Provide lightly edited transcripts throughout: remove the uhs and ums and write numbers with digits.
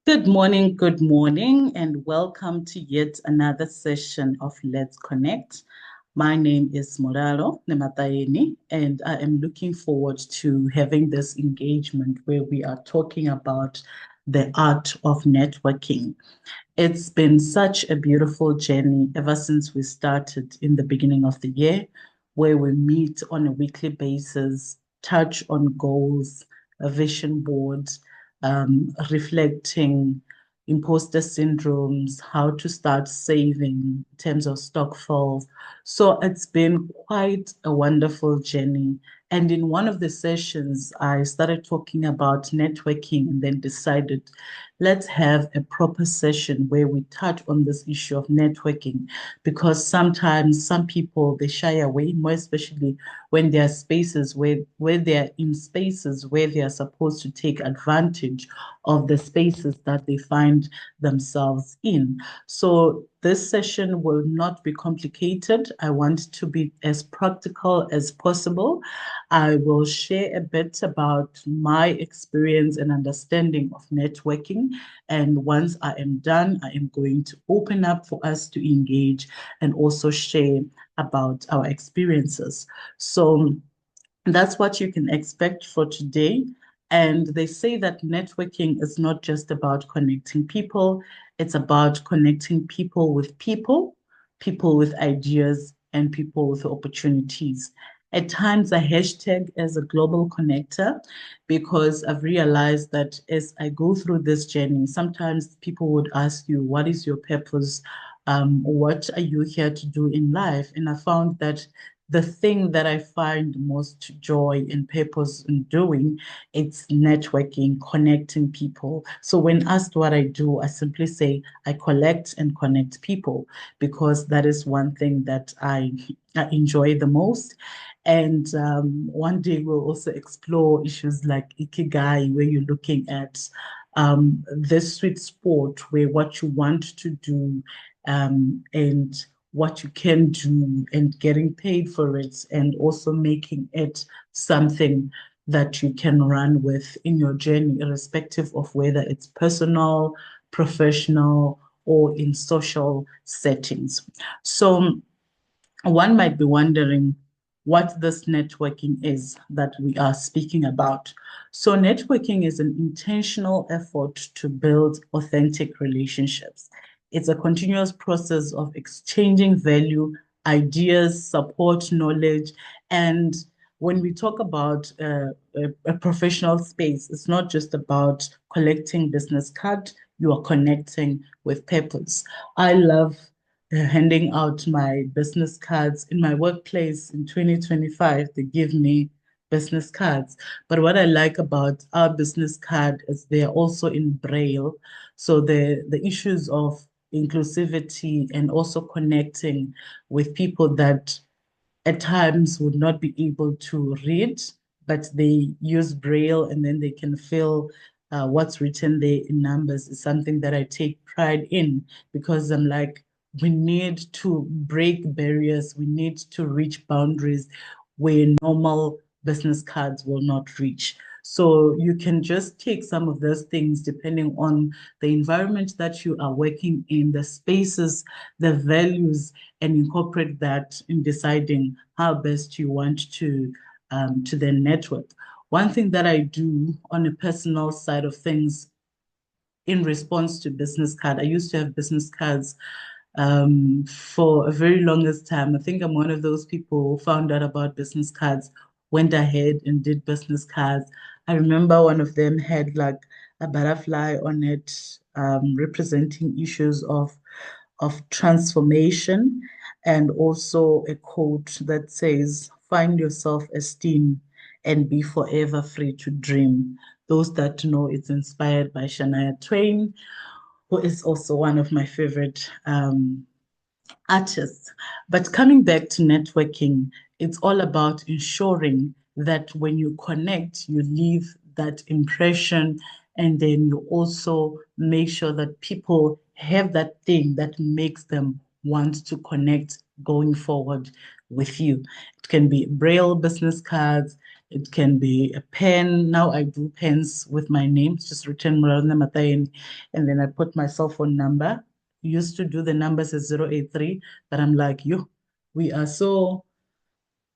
good morning, and welcome to yet another session of Let's Connect. My name is Mulalo Nemataheni, and I am looking forward to having this engagement where we are talking about the art of networking. It's been such a beautiful journey ever since we started in the beginning of the year, where we meet on a weekly basis, touch on goals, a vision board, reflecting imposter syndromes, how to start saving in terms of stock falls. So it's been quite a wonderful journey. And in one of the sessions, I started talking about networking and then decided let's have a proper session where we touch on this issue of networking because sometimes some people they shy away, more especially when there are spaces where they're in spaces where they are supposed to take advantage of the spaces that they find themselves in. So this session will not be complicated. I want to be as practical as possible. I will share a bit about my experience and understanding of networking. And once I am done, I am going to open up for us to engage and also share about our experiences. So that's what you can expect for today. And they say that networking is not just about connecting people, it's about connecting people, people with ideas, and people with opportunities. At times, I hashtag as a global connector because I've realized that as I go through this journey, sometimes people would ask you, what is your purpose? What are you here to do in life? And I found that the thing that I find most joy and purpose in doing, it's networking, connecting people. So when asked what I do, I simply say I collect and connect people because that is one thing that I enjoy the most. And one day we'll also explore issues like ikigai, where you're looking at this sweet spot where what you want to do and what you can do and getting paid for it and also making it something that you can run with in your journey, irrespective of whether it's personal, professional, or in social settings. So one might be wondering what this networking is that we are speaking about. So, networking is an intentional effort to build authentic relationships. It's a continuous process of exchanging value, ideas, support, knowledge. And when we talk about a professional space, it's not just about collecting business cards, you are connecting with purpose. I love handing out my business cards in my workplace in 2025. They give me business cards. But what I like about our business card is they're also in Braille. So the issues of inclusivity and also connecting with people that at times would not be able to read, but they use Braille and then they can feel what's written there in numbers is something that I take pride in because I'm like, we need to break barriers, we need to reach boundaries where normal business cards will not reach. So you can just take some of those things depending on the environment that you are working in, the spaces, the values, and incorporate that in deciding how best you want to then network. One thing that I do on a personal side of things in response to business card, I used to have business cards for a very longest time. I think I'm one of those people who found out about business cards, went ahead and did business cards. I remember one of them had like a butterfly on it, representing issues of transformation, and also a quote that says, find your self-esteem and be forever free to dream. Those that know it's inspired by Shania Twain, who is also one of my favorite artists. But coming back to networking, it's all about ensuring that when you connect, you leave that impression and then you also make sure that people have that thing that makes them want to connect going forward with you. It can be Braille business cards, It can be a pen. Now I do pens with my name, it's just written Mulalo Nemataheni, and then I put my cell phone number. Used to do the numbers as 083, but I'm like, you, we are so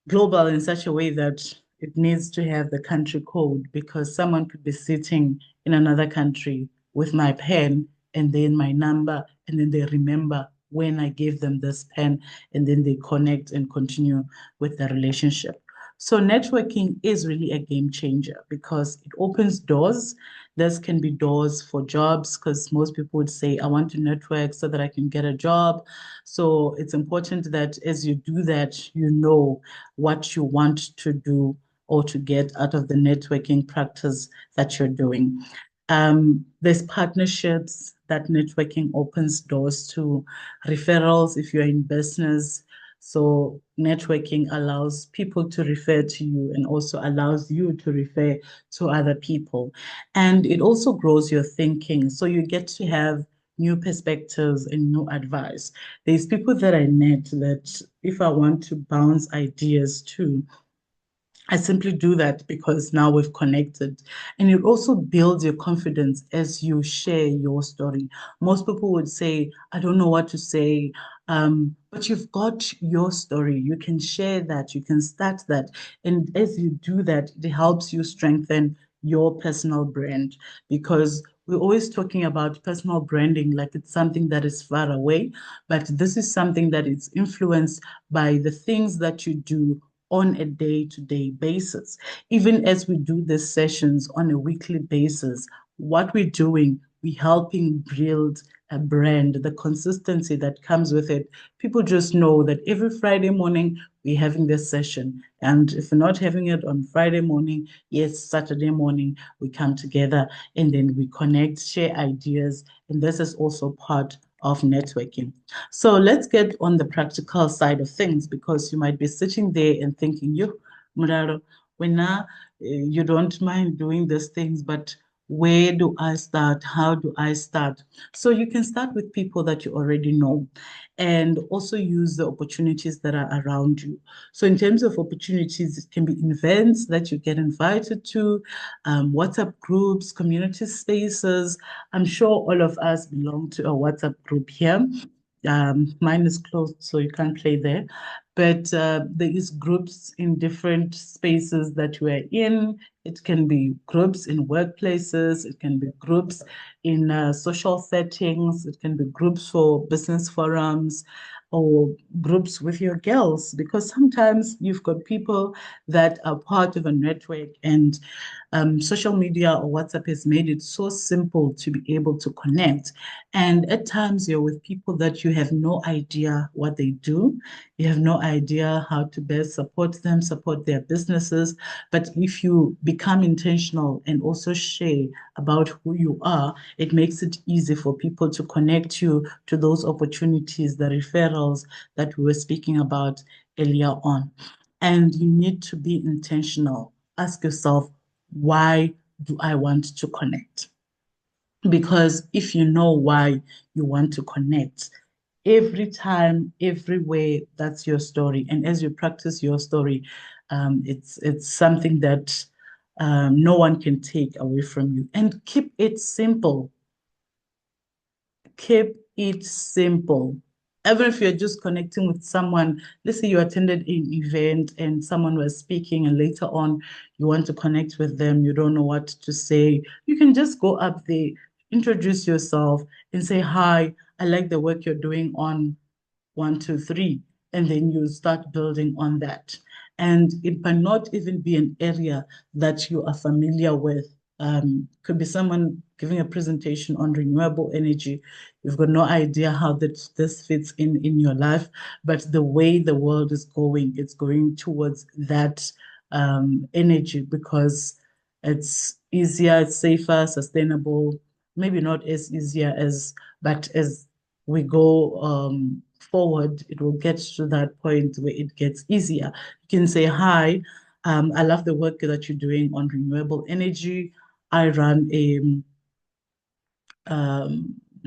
global in such a way that it needs to have the country code because someone could be sitting in another country with my pen and then my number, and then they remember when I gave them this pen, and then they connect and continue with the relationship. So networking is really a game changer because it opens doors. This can be doors for jobs because most people would say, I want to network so that I can get a job. So it's important that as you do that, you know what you want to do or to get out of the networking practice that you're doing. There's partnerships that networking opens doors to, referrals if you're in business. So networking allows people to refer to you and also allows you to refer to other people. And it also grows your thinking. So you get to have new perspectives and new advice. There's people that I met that if I want to bounce ideas to, I simply do that because now we've connected. And it also builds your confidence as you share your story. Most people would say, I don't know what to say. But you've got your story. You can share that. You can start that. And as you do that, it helps you strengthen your personal brand because we're always talking about personal branding like it's something that is far away. But this is something that is influenced by the things that you do on a day-to-day basis. Even as we do these sessions on a weekly basis, what we're doing, we're helping build a brand, the consistency that comes with it. People just know that every Friday morning we're having this session. And if we're not having it on Friday morning, yes, Saturday morning, we come together and then we connect, share ideas. And this is also part of networking. So let's get on the practical side of things because you might be sitting there and thinking, yo, Mulalo, when now you don't mind doing these things, but where do I start? How do I start? So you can start with people that you already know and also use the opportunities that are around you. So in terms of opportunities, it can be events that you get invited to, WhatsApp groups, community spaces. I'm sure all of us belong to a WhatsApp group here. Mine is closed, so you can't play there. But there is groups in different spaces that we're in. It can be groups in workplaces. It can be groups in social settings. It can be groups for business forums or groups with your girls, because sometimes you've got people that are part of a network and social media or WhatsApp has made it so simple to be able to connect. And at times you're with people that you have no idea what they do. You have no idea how to best support them, support their businesses. But if you become intentional and also share about who you are, it makes it easy for people to connect you to those opportunities, the referrals that we were speaking about earlier on. And you need to be intentional. Ask yourself, why do I want to connect? Because if you know why you want to connect, every time, everywhere, that's your story. And as you practice your story, it's something that no one can take away from you. And keep it simple. Keep it simple. Even if you're just connecting with someone, let's say you attended an event and someone was speaking, and later on you want to connect with them, you don't know what to say, you can just go up there, introduce yourself, and say, Hi, I like the work you're doing on 1, 2, 3, and then you start building on that. And it might not even be an area that you are familiar with. Could be someone giving a presentation on renewable energy. You've got no idea how this fits in your life, but the way the world is going, it's going towards that energy because it's easier, it's safer, sustainable. Maybe not as easier as, but as we go forward, it will get to that point where it gets easier. You can say, Hi, I love the work that you're doing on renewable energy. I run a,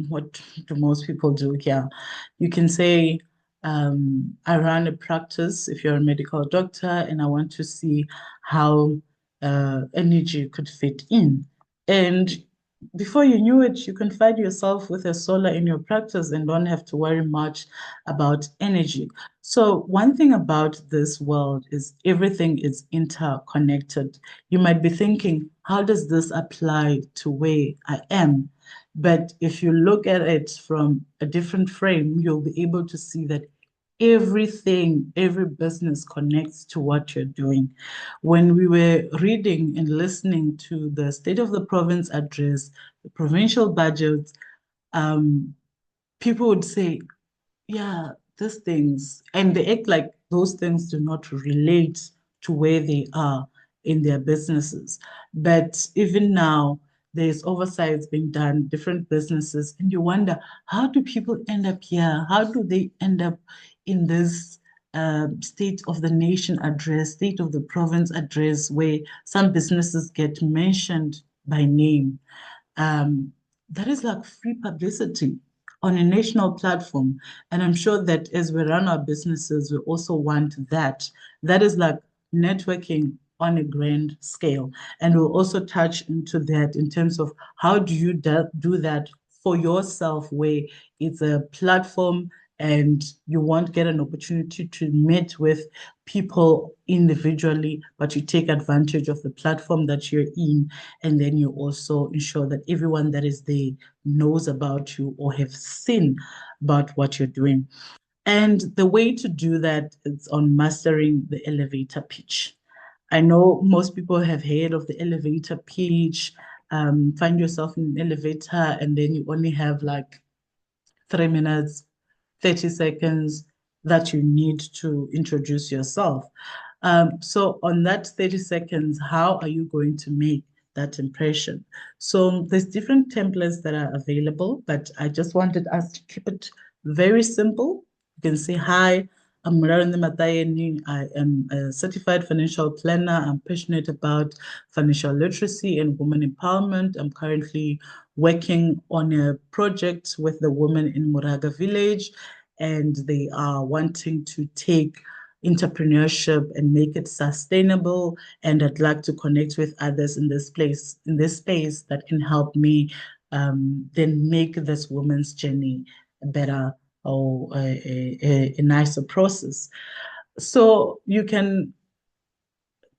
what do most people do here? You can say, I run a practice if you're a medical doctor, and I want to see how energy could fit in. And before you knew it, you can find yourself with a solar in your practice and don't have to worry much about energy. So, one thing about this world is everything is interconnected. You might be thinking, how does this apply to where I am? But if you look at it from a different frame, you'll be able to see that everything, every business connects to what you're doing. When we were reading and listening to the State of the Province address, the provincial budget, um, people would say, yeah, these things, and they act like those things do not relate to where they are in their businesses. But even now, there's oversights being done, different businesses, and you wonder, how do people end up here? How do they end up in this state of the nation address, state of the province address, where some businesses get mentioned by name? um, that is like free publicity on a national platform. And I'm sure that as we run our businesses, we also want that. That is like networking on a grand scale. And we'll also touch into that in terms of how do you do that for yourself, where it's a platform and you won't get an opportunity to meet with people individually, but you take advantage of the platform that you're in, and then you also ensure that everyone that is there knows about you or have seen about what you're doing. And the way to do that is on mastering the elevator pitch. I know most people have heard of the elevator pitch. Find yourself in an elevator and then you only have like 3 minutes, 30 seconds that you need to introduce yourself. So on that 30 seconds, how are you going to make that impression? So there's different templates that are available, but I just wanted us to keep it very simple. You can say, hi, I'm Mulalo Nemataheni. I am a certified financial planner. I'm passionate about financial literacy and women empowerment. I'm currently working on a project with the women in Muraga village, and they are wanting to take entrepreneurship and make it sustainable. And I'd like to connect with others in this place, in this space that can help me then make this woman's journey better or a nicer process. So you can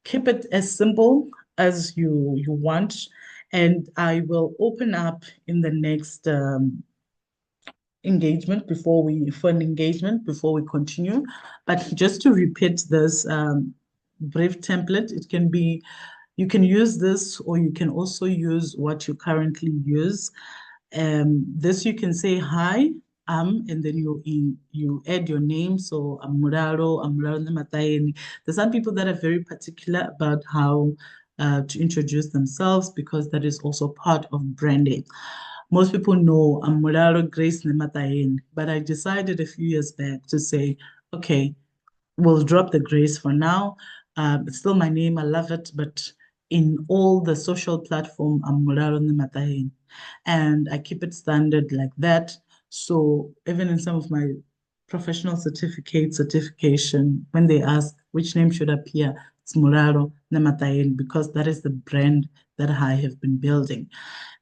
keep it as simple as you want. And I will open up in the next engagement before we for an engagement before we continue. But just to repeat this brief template, it can be you can use this or you can also use what you currently use. This you can say hi, and then you add your name. So I'm Mulalo Nemataheni. There's some people that are very particular about how to introduce themselves because that is also part of branding. Most people know I'm Mulalo Grace Nemataheni, but I decided a few years back to say, okay, we'll drop the grace for now. It's still my name. I love it. But in all the social platform, I'm Mulalo Nemataheni. And I keep it standard like that. So even in some of my professional certification, when they ask which name should appear, it's Mulalo Nemataheni because that is the brand that I have been building.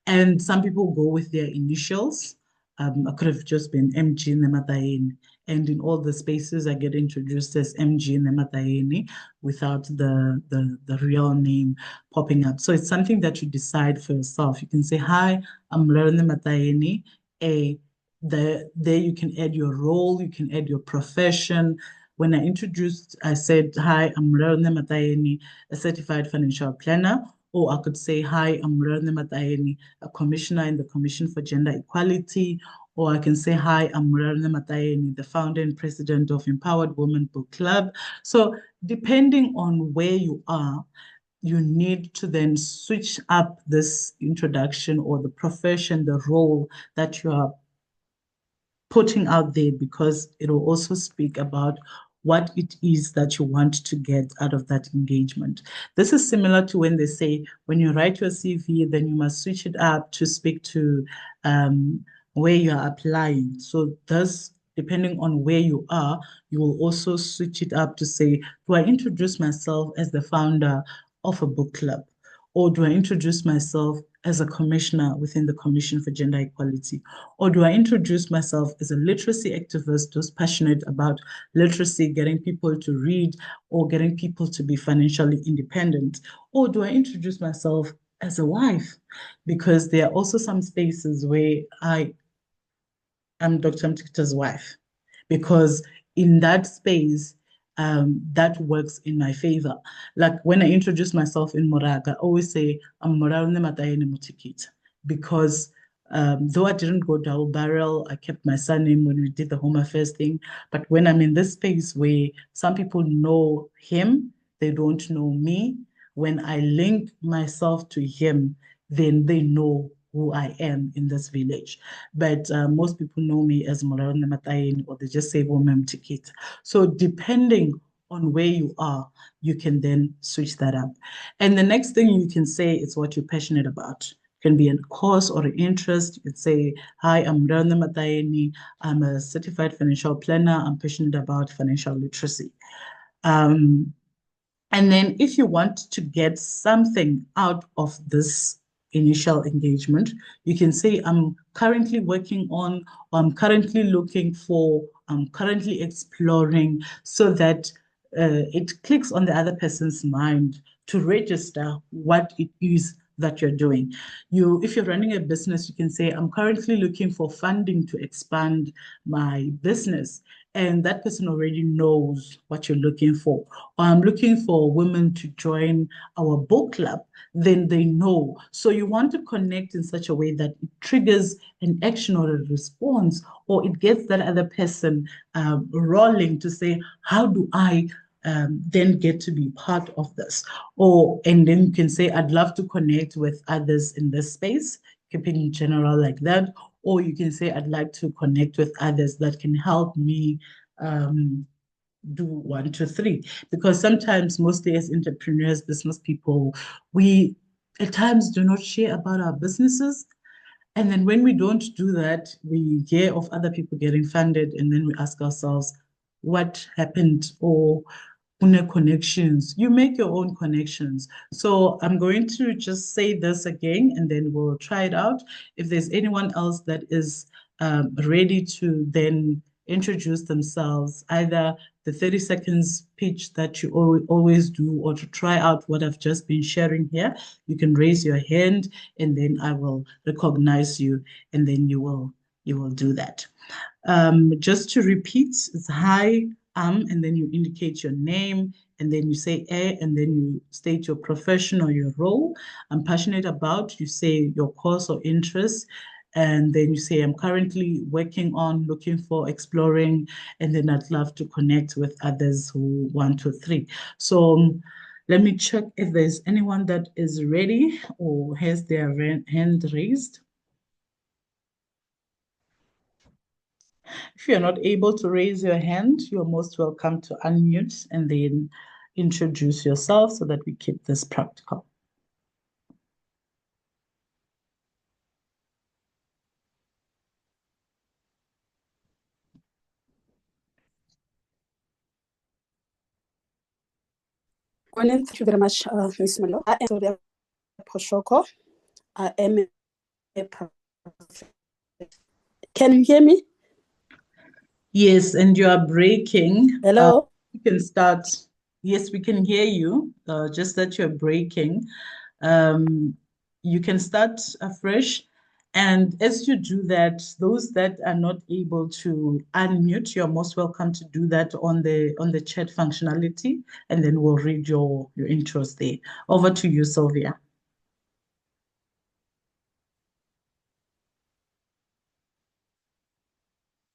And some people go with their initials. I could have just been MG Nemataheni. And in all the spaces, I get introduced as MG Nemataheni without the real name popping up. So it's something that you decide for yourself. You can say, hi, I'm Mulalo Nemataheni. There you can add your role, you can add your profession. When I introduced, I said, hi, I'm Mulalo Nemataheni, a certified financial planner. Or I could say, hi, I'm Mulalo Nemataheni, a commissioner in the Commission for Gender Equality. Or I can say, hi, I'm Mulalo Nemataheni, the founder and president of Empowered Women Book Club. So depending on where you are, you need to then switch up this introduction or the profession, the role that you are putting out there because it will also speak about what it is that you want to get out of that engagement. This is similar to when they say when you write your CV, then you must switch it up to speak to where you're applying. So this depending on where you are, you will also switch it up to say, do I introduce myself as the founder of a book club? Or do I introduce myself as a commissioner within the Commission for Gender Equality? Or do I introduce myself as a literacy activist who's passionate about literacy, getting people to read or getting people to be financially independent? Or do I introduce myself as a wife? Because there are also some spaces where I am Dr. Mtikita's wife, because in that space, that works in my favor. Like when I introduce myself in Moraga, I always say, I'm Mulalo Nemataheni Mutikita, because though I didn't go double barrel, I kept my surname when we did the Home Affairs thing. But when I'm in this space where some people know him, they don't know me, when I link myself to him, then they know who I am in this village. But most people know me as Mulalo Nemataheni, or they just say Woman Tikit. So depending on where you are, you can then switch that up. And the next thing you can say is what you're passionate about. It can be a course or an interest. You could say, hi, I'm Mulalo Nemataheni. I'm a certified financial planner. I'm passionate about financial literacy. Um, and then if you want to get something out of this initial engagement, you can say, I'm currently working on, or I'm currently looking for, I'm currently exploring, so that it clicks on the other person's mind to register what it is that you're doing. If you're running a business, you can say, I'm currently looking for funding to expand my business. And that person already knows what you're looking for. Or I'm looking for women to join our book club, then they know. So you want to connect in such a way that it triggers an action or a response, or it gets that other person rolling to say, how do I then get to be part of this? And then you can say, I'd love to connect with others in this space, keeping it general like that. Or you can say, I'd like to connect with others that can help me do one, two, three. Because sometimes, mostly as entrepreneurs, business people, we at times do not share about our businesses. And then when we don't do that, we hear of other people getting funded, and then we ask ourselves, what happened? Or connections. You make your own connections. So I'm going to just say this again, and then we'll try it out. If there's anyone else that is ready to then introduce themselves, either the 30 seconds pitch that you always do, or to try out what I've just been sharing here, you can raise your hand, and then I will recognize you, and then you will do that. Just to repeat, it's hi, and then you indicate your name, and then you say and then you state your profession or your role. I'm passionate about, you say your course or interest, and then you say, I'm currently working on, looking for, exploring, and then I'd love to connect with others who want to three. So let me check if there's anyone that is ready or has their hand raised. If you're not able to raise your hand, you're most welcome to unmute and then introduce yourself so that we keep this practical. Thank you very much, Ms. Mulalo. I am Sylvia Poshoko. I am a Can you hear me? Yes, and you are breaking. Hello? You can start. Yes, we can hear you, just that you're breaking. You can start afresh. And as you do that, those that are not able to unmute, you're most welcome to do that on the chat functionality, and then we'll read your intros there. Over to you, Sylvia.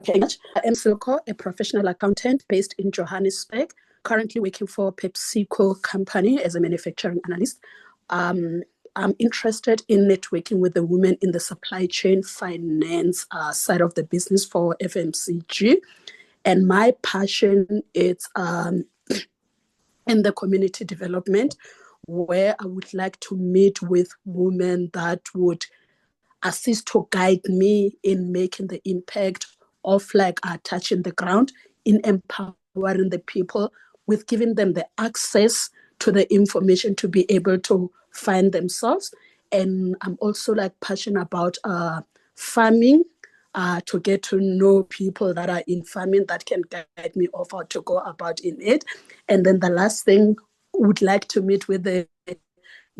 Okay. I am Silko, a professional accountant based in Johannesburg, currently working for PepsiCo company as a manufacturing analyst. I'm interested in networking with the women in the supply chain finance side of the business for FMCG. And my passion is in the community development, where I would like to meet with women that would assist to guide me in making the impact of like touching the ground in empowering the people with giving them the access to the information to be able to find themselves. And I'm also like passionate about farming, to get to know people that are in farming that can guide me of how to go about in it. And then the last thing, would like to meet with the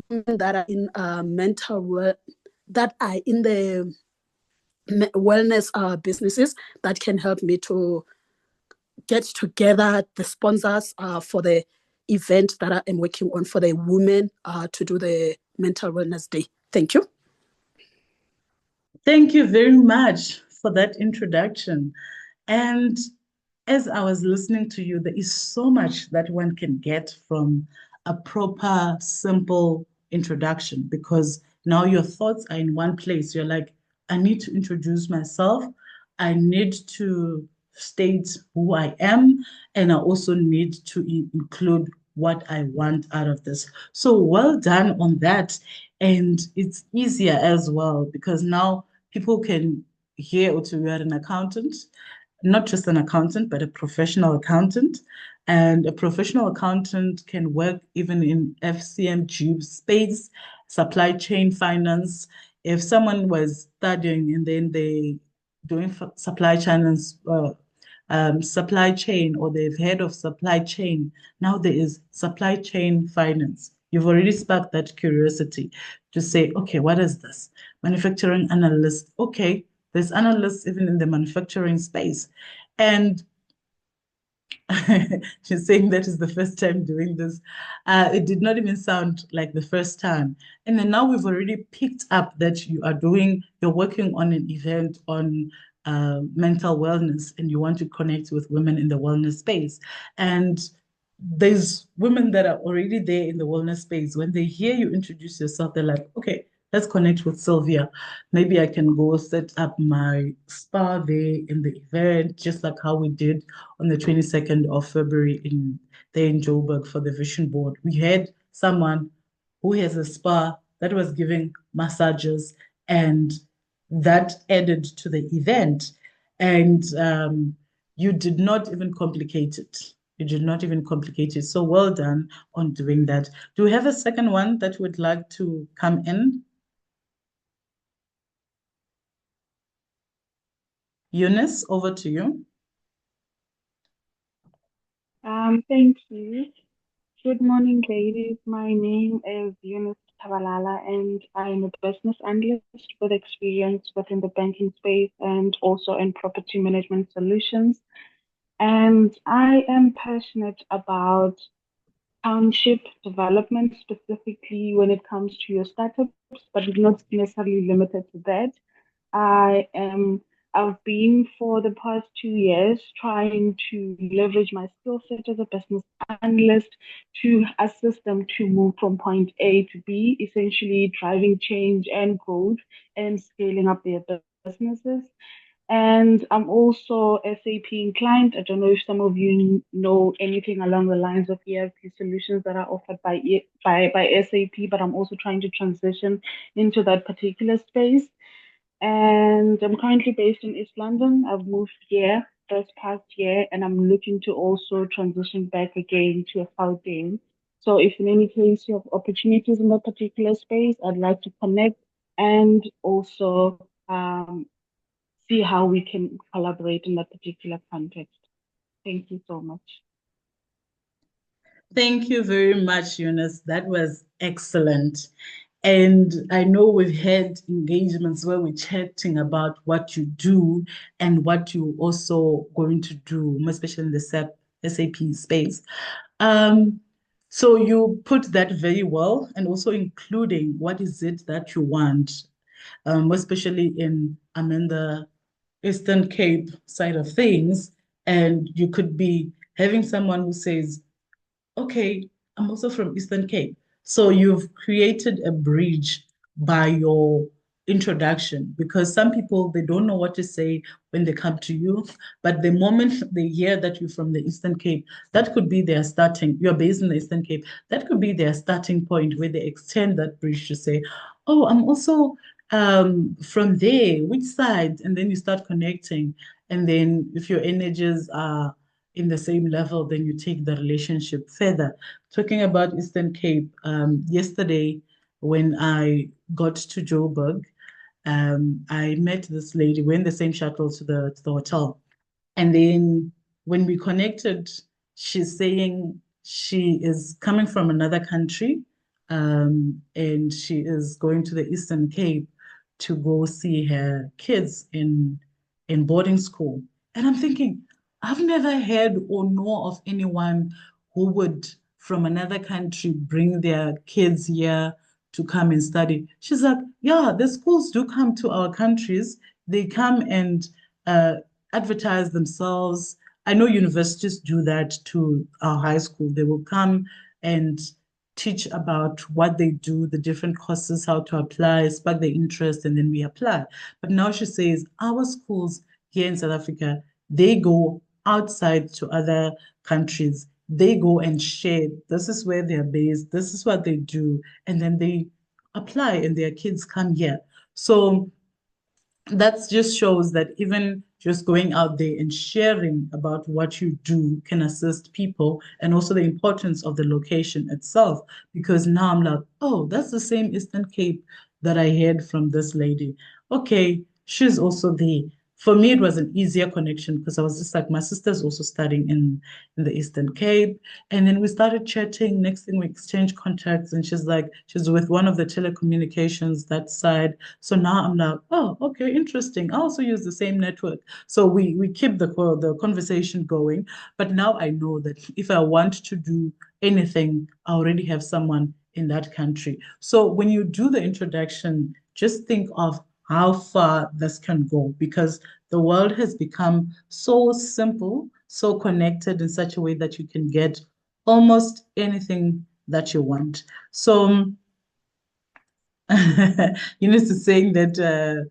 women that are in mental work, that are in the wellness businesses, that can help me to get together the sponsors for the event that I am working on for the women to do the mental wellness day. Thank you. Thank you very much for that introduction. And as I was listening to you, there is so much that one can get from a proper, simple introduction because now your thoughts are in one place. You're like, I need to introduce myself. I need to state who I am, and I also need to include what I want out of this. So well done on that. And it's easier as well because now people can hear, Otu, you are an accountant, not just an accountant, but a professional accountant. And a professional accountant can work even in FCMG space, supply chain finance. If someone was studying and then they doing supply chain, or they've heard of supply chain, now there is supply chain finance. You've already sparked that curiosity to say, okay, what is this? Manufacturing analyst. Okay, there's analysts even in the manufacturing space. And she's saying that is the first time doing this. It did not even sound like the first time. And then now we've already picked up that you're working on an event on mental wellness and you want to connect with women in the wellness space. And there's women that are already there in the wellness space. When they hear you introduce yourself, they're like, okay, let's connect with Sylvia. Maybe I can go set up my spa there in the event, just like how we did on the 22nd of February there in Joburg for the Vision Board. We had someone who has a spa that was giving massages, and that added to the event. And you did not even complicate it. You did not even complicate it. So well done on doing that. Do we have a second one that would like to come in? Eunice, over to you. Thank you. Good morning, ladies. My name is Eunice Tabalala, and I'm a business analyst with experience within the banking space and also in property management solutions. And I am passionate about township development, specifically when it comes to your startups, but not necessarily limited to that. I am I've been for the past 2 years trying to leverage my skill set as a business analyst to assist them to move from point A to B, essentially driving change and growth and scaling up their businesses. And I'm also SAP inclined. I don't know if some of you know anything along the lines of ERP solutions that are offered by SAP, but I'm also trying to transition into that particular space. And I'm currently based in East London. I've moved here this past year, and I'm looking to also transition back again to a Gauteng. So if in any case you have opportunities in that particular space, I'd like to connect and also see how we can collaborate in that particular context. Thank you so much. Thank you very much, Eunice. That was excellent. And I know we've had engagements where we're chatting about what you do and what you're also going to do, especially in the SAP space. Um, so you put that very well, and also including what is it that you want, especially in I'm in the Eastern Cape side of things, and you could be having someone who says, okay, I'm also from Eastern Cape. So you've created a bridge by your introduction, because some people, they don't know what to say when they come to you, but the moment they hear that you're from the Eastern Cape, that could be their starting, you're based in the Eastern Cape, that could be their starting point where they extend that bridge to say, oh, I'm also from there, which side? And then you start connecting. And then if your energies are in the same level, then you take the relationship further. Talking about Eastern Cape, yesterday when I got to Joburg, I met this lady. We're in the same shuttle to the hotel. And then when we connected, she's saying she is coming from another country, and she is going to the Eastern Cape to go see her kids in boarding school. And I'm thinking, I've never heard or know of anyone who would, from another country, bring their kids here to come and study. She's like, yeah, the schools do come to our countries. They come and advertise themselves. I know universities do that to our high school. They will come and teach about what they do, the different courses, how to apply, spark their interest, and then we apply. But now she says our schools here in South Africa, they go outside to other countries. They go and share. This is where they're based. This is what they do. And then they apply and their kids come here. So that just shows that even just going out there and sharing about what you do can assist people, and also the importance of the location itself. Because now I'm like, oh, that's the same Eastern Cape that I heard from this lady. Okay, she's also there. For me, it was an easier connection because I was just like, my sister's also studying in the Eastern Cape. And then we started chatting. Next thing, we exchanged contacts, and she's like, she's with one of the telecommunications that side. So now I'm like, oh, okay, interesting. I also use the same network. So we keep the conversation going. But now I know that if I want to do anything, I already have someone in that country. So when you do the introduction, just think of how far this can go, because the world has become so simple, so connected in such a way that you can get almost anything that you want. So Eunice is saying that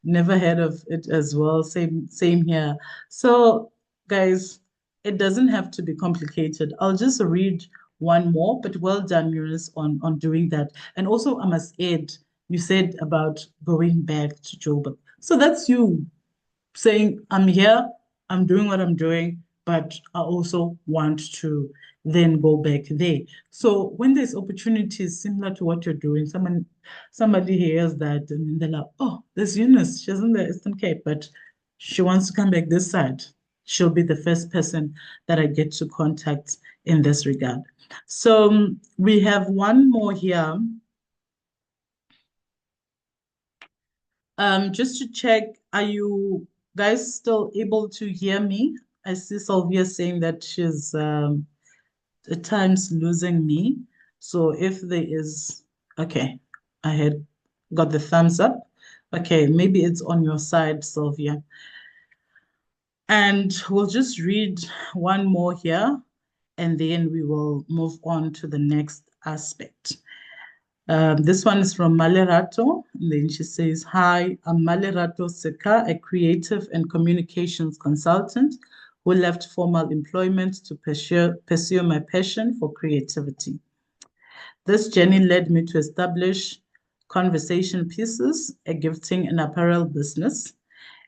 never heard of it as well. Same here. So, guys, it doesn't have to be complicated. I'll just read one more, but well done, Eunice, on doing that. And also, I must add, you said about going back to Joburg. So that's you saying, I'm here, I'm doing what I'm doing, but I also want to then go back there. So when there's opportunities similar to what you're doing, somebody hears that and then they're like, oh, there's Eunice, she's in the Eastern Cape, but she wants to come back this side. She'll be the first person that I get to contact in this regard. So we have one more here. Just to check, are you guys still able to hear me? I see Sylvia saying that she's at times losing me. So if there is, okay, I had got the thumbs up. Okay, maybe it's on your side, Sylvia. And we'll just read one more here, and then we will move on to the next aspect. This one is from Malerato. And then she says, hi, I'm Malerato Seka, a creative and communications consultant who left formal employment to pursue my passion for creativity. This journey led me to establish Conversation Pieces, a gifting and apparel business.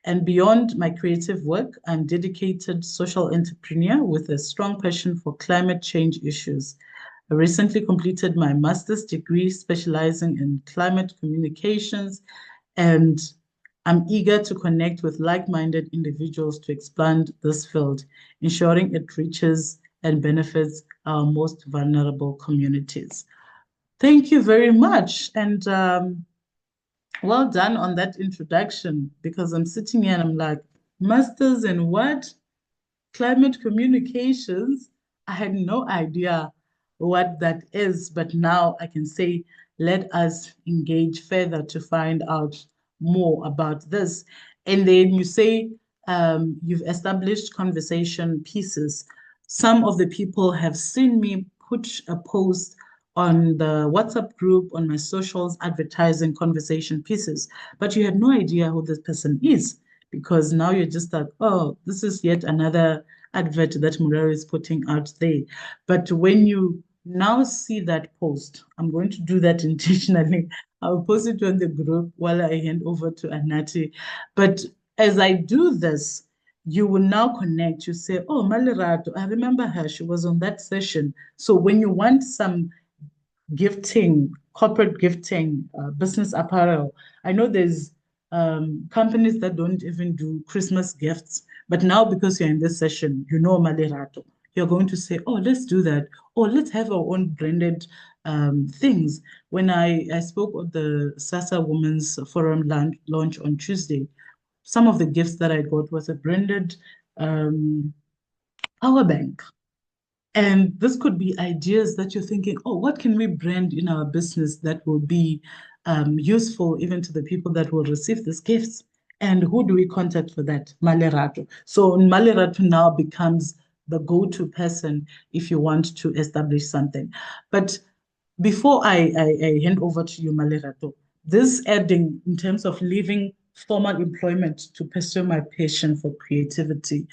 And beyond my creative work, I'm dedicated social entrepreneur with a strong passion for climate change issues. I recently completed my master's degree specializing in climate communications, and I'm eager to connect with like-minded individuals to expand this field, ensuring it reaches and benefits our most vulnerable communities. Thank you very much. And well done on that introduction, because I'm sitting here and I'm like, masters in what? Climate communications. I had no idea what that is, but now I can say, let us engage further to find out more about this. And then you say you've established conversation pieces. Some of the people have seen me put a post on the WhatsApp group, on my socials, advertising conversation pieces, but you had no idea who this person is because now you're just like, oh, this is yet another advert that Mulalo is putting out there. But when you now see that post, I'm going to do that intentionally. I'll post it on the group while I hand over to Anati. But as I do this, you will now connect. You say, oh, Malerato, I remember her. She was on that session. So when you want some gifting, corporate gifting, business apparel. I know there's companies that don't even do Christmas gifts, but now because you're in this session, you know Malerato, you're going to say, oh, let's do that. Or let's have our own branded things. When I spoke at the Sasa Women's Forum launch on Tuesday, some of the gifts that I got was a branded um, power bank. And this could be ideas that you're thinking, oh, what can we brand in our business that will be useful even to the people that will receive these gifts? And who do we contact for that? Malerato. So Malerato now becomes the go-to person if you want to establish something. But before I hand over to you, Malerato, this adding in terms of leaving formal employment to pursue my passion for creativity,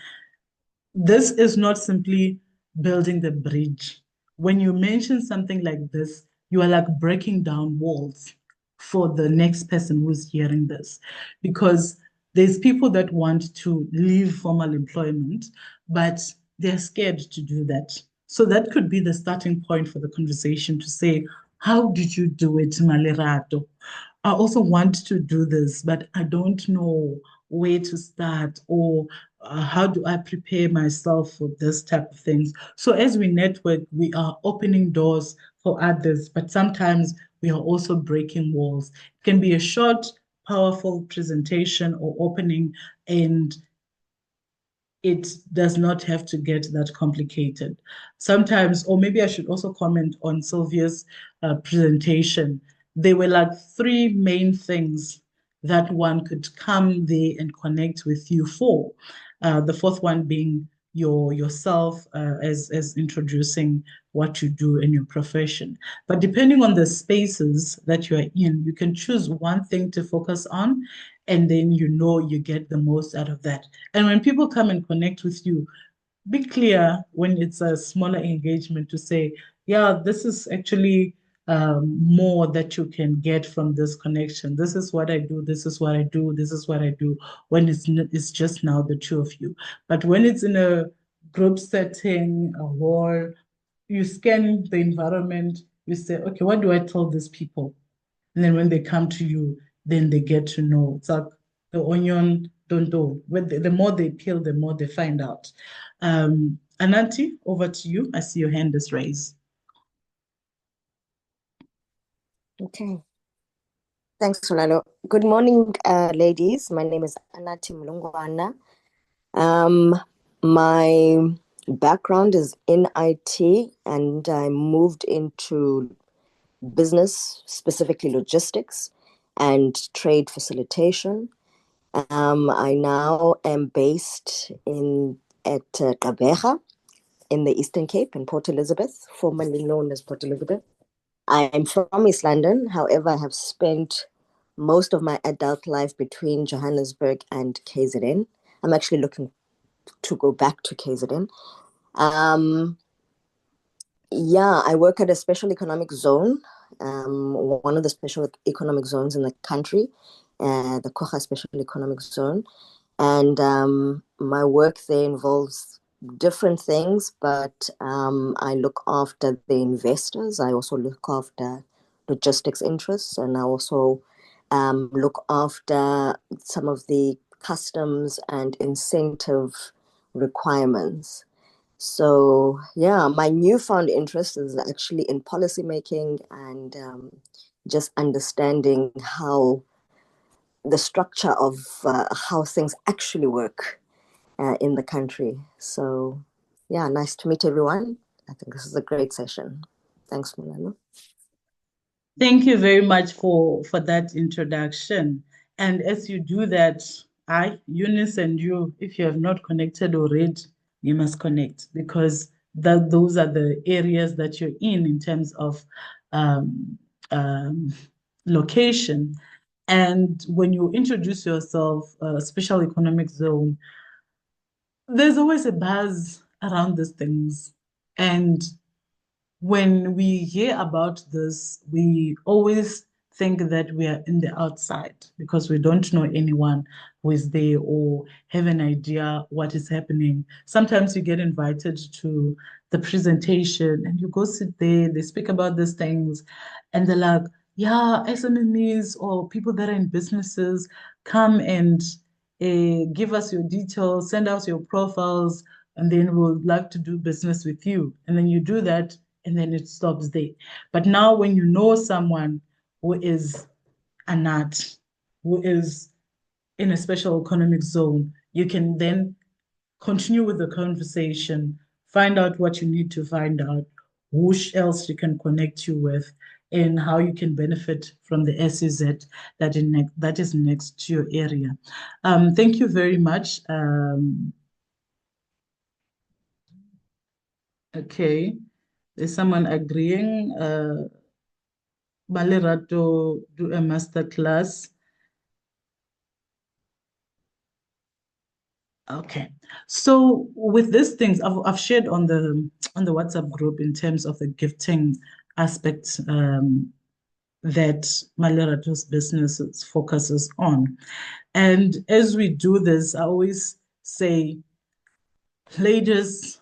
this is not simply building the bridge. When you mention something like this, you are like breaking down walls for the next person who's hearing this. Because there's people that want to leave formal employment, but they're scared to do that. So that could be the starting point for the conversation to say, how did you do it, Malerato? I also want to do this, but I don't know where to start or how do I prepare myself for this type of things. So as we network, we are opening doors for others, but sometimes we are also breaking walls. It can be a short, powerful presentation or opening, and it does not have to get that complicated. Sometimes, or maybe I should also comment on Sylvia's presentation. There were like three main things that one could come there and connect with you for. The fourth one being yourself as introducing what you do in your profession. But depending on the spaces that you are in, you can choose one thing to focus on, and then you know you get the most out of that. And when people come and connect with you, be clear when it's a smaller engagement to say, yeah, this is actually more that you can get from this connection. This is what I do. This is what I do. This is what I do. When it's just now the two of you. But when it's in a group setting, a hall, you scan the environment. You say, okay, what do I tell these people? And then when they come to you, then they get to know. It's like the onion don't know. When the more they peel, the more they find out. Ananti, over to you. I see your hand is raised. Okay. Thanks, Mulalo. Good morning, ladies. My name is Anati Mlungwana. My background is in IT, and I moved into business, specifically logistics and trade facilitation. I now am based at Gqeberha in the Eastern Cape in Port Elizabeth, formerly known as Port Elizabeth. I'm from East London. However, I have spent most of my adult life between Johannesburg and KZN. I'm actually looking to go back to KZN. I work at a special economic zone, one of the special economic zones in the country, the Kocha Special Economic Zone. And my work there involves different things, but I look after the investors. I also look after logistics interests, and I also look after some of the customs and incentive requirements. So, my newfound interest is actually in policymaking and just understanding how the structure of how things actually work in the country. So, nice to meet everyone. I think this is a great session. Thanks, Mulalo. Thank you very much for that introduction. And as you do that, Eunice, and you, if you have not connected already, you must connect because those are the areas that you're in terms of um, um, location. And when you introduce yourself, special economic zone, there's always a buzz around these things. And when we hear about this, we always think that we are in the outside because we don't know anyone who is there or have an idea what is happening. Sometimes you get invited to the presentation and you go sit there, they speak about these things, and they're like, yeah, SMMEs or people that are in businesses, come and give us your details, send us your profiles, and then we'll like to do business with you. And then you do that, and then it stops there. But now, when you know someone who is a nut, who is in a special economic zone, you can then continue with the conversation, find out what you need to find out, who else you can connect you with, and how you can benefit from the SEZ that is next to your area. Thank you very much. Okay, there's someone agreeing. Balerato do a master class. Okay, so with these things, I've shared on the WhatsApp group in terms of the gifting aspect that Malerato's business focuses on. And as we do this, I always say, ladies,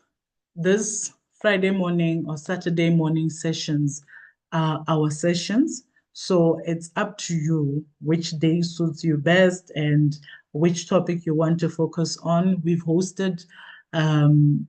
this Friday morning or Saturday morning sessions are our sessions. So it's up to you which day suits you best and which topic you want to focus on. We've hosted um,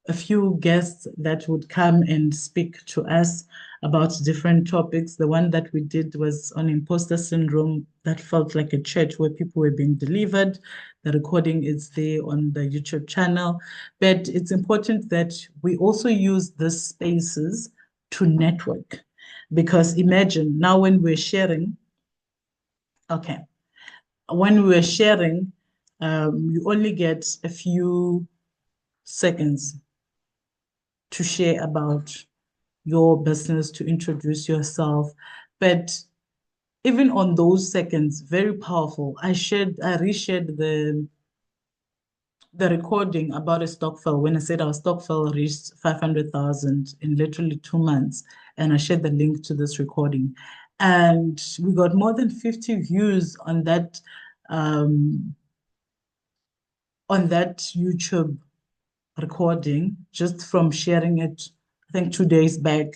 a few guests that would come and speak to us about different topics. The one that we did was on imposter syndrome. That felt like a church where people were being delivered. The recording is there on the YouTube channel. But it's important that we also use these spaces to network. Because imagine now when we're sharing, okay, when we're sharing, you only get a few seconds to share about your business, to introduce yourself. But even on those seconds, very powerful. I reshared the recording about a stokvel when I said our stokvel reached 500,000 in literally 2 months. And I shared the link to this recording. And we got more than 50 views on that YouTube recording just from sharing it, I think 2 days back.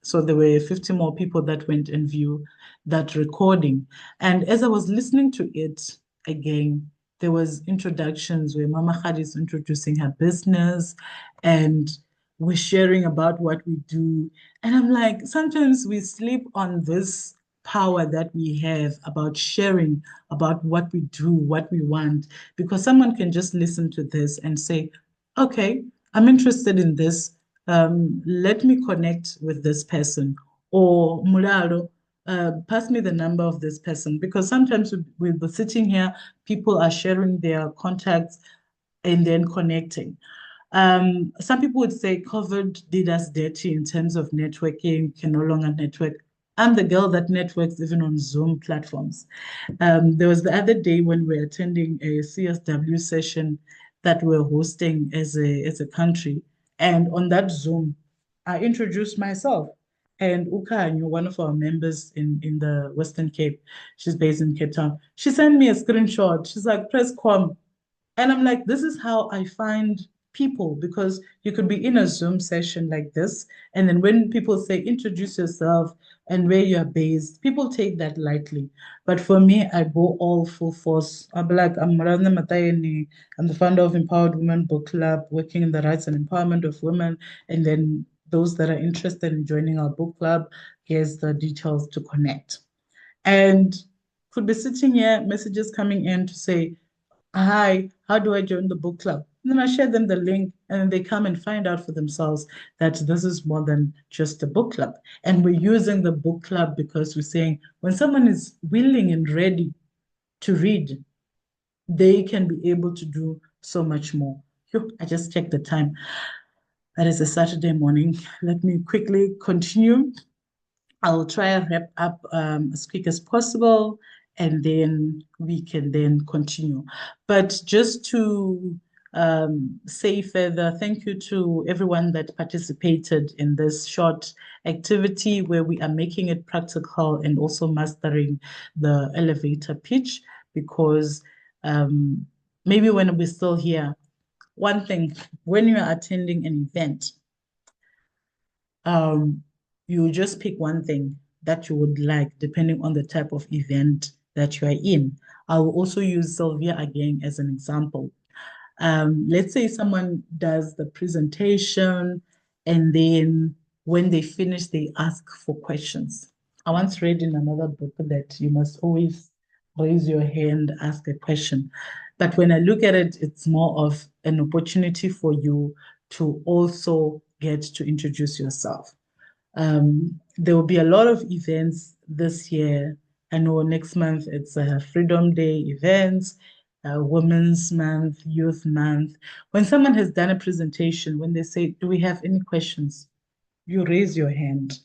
So there were 50 more people that went and viewed that recording. And as I was listening to it again, there was introductions where Mama Khadi is introducing her business and we're sharing about what we do. And I'm like, sometimes we sleep on this power that we have about sharing about what we do, what we want, because someone can just listen to this and say, okay, I'm interested in this. Let me connect with this person. Or Mulalo, pass me the number of this person. Because sometimes we'll be sitting here, people are sharing their contacts and then connecting. Some people would say COVID did us dirty in terms of networking, can no longer network. I'm the girl that networks even on Zoom platforms. There was the other day when we were attending a CSW session that we're hosting as a country. And on that Zoom, I introduced myself. And Ukanyo, one of our members in the Western Cape, she's based in Cape Town, she sent me a screenshot. She's like, press com. And I'm like, this is how I find people, because you could be in a Zoom session like this. And then when people say, introduce yourself and where you're based, people take that lightly. But for me, I go all full force. I'm like, I'm Mulalo Nemataheni. I'm the founder of Empowered Women Book Club, working in the rights and empowerment of women. And then those that are interested in joining our book club, here's the details to connect. And could be sitting here, messages coming in to say, hi, how do I join the book club? And then I share them the link and they come and find out for themselves that this is more than just a book club. And we're using the book club because we're saying when someone is willing and ready to read, they can be able to do so much more. I just checked the time. That is a Saturday morning. Let me quickly continue. I'll try and wrap up as quick as possible, and then we can then continue. But just to say further, thank you to everyone that participated in this short activity where we are making it practical and also mastering the elevator pitch, because maybe when we're still here, one thing, when you are attending an event, um, you just pick one thing that you would like, depending on the type of event that you are in. I will also use Sylvia again as an example. Let's say someone does the presentation, and then when they finish, they ask for questions. I once read in another book that you must always raise your hand, ask a question. But when I look at it, it's more of an opportunity for you to also get to introduce yourself. There will be a lot of events this year. I know next month it's a Freedom Day events, Women's Month, Youth Month. When someone has done a presentation, when they say, "Do we have any questions?" you raise your hand.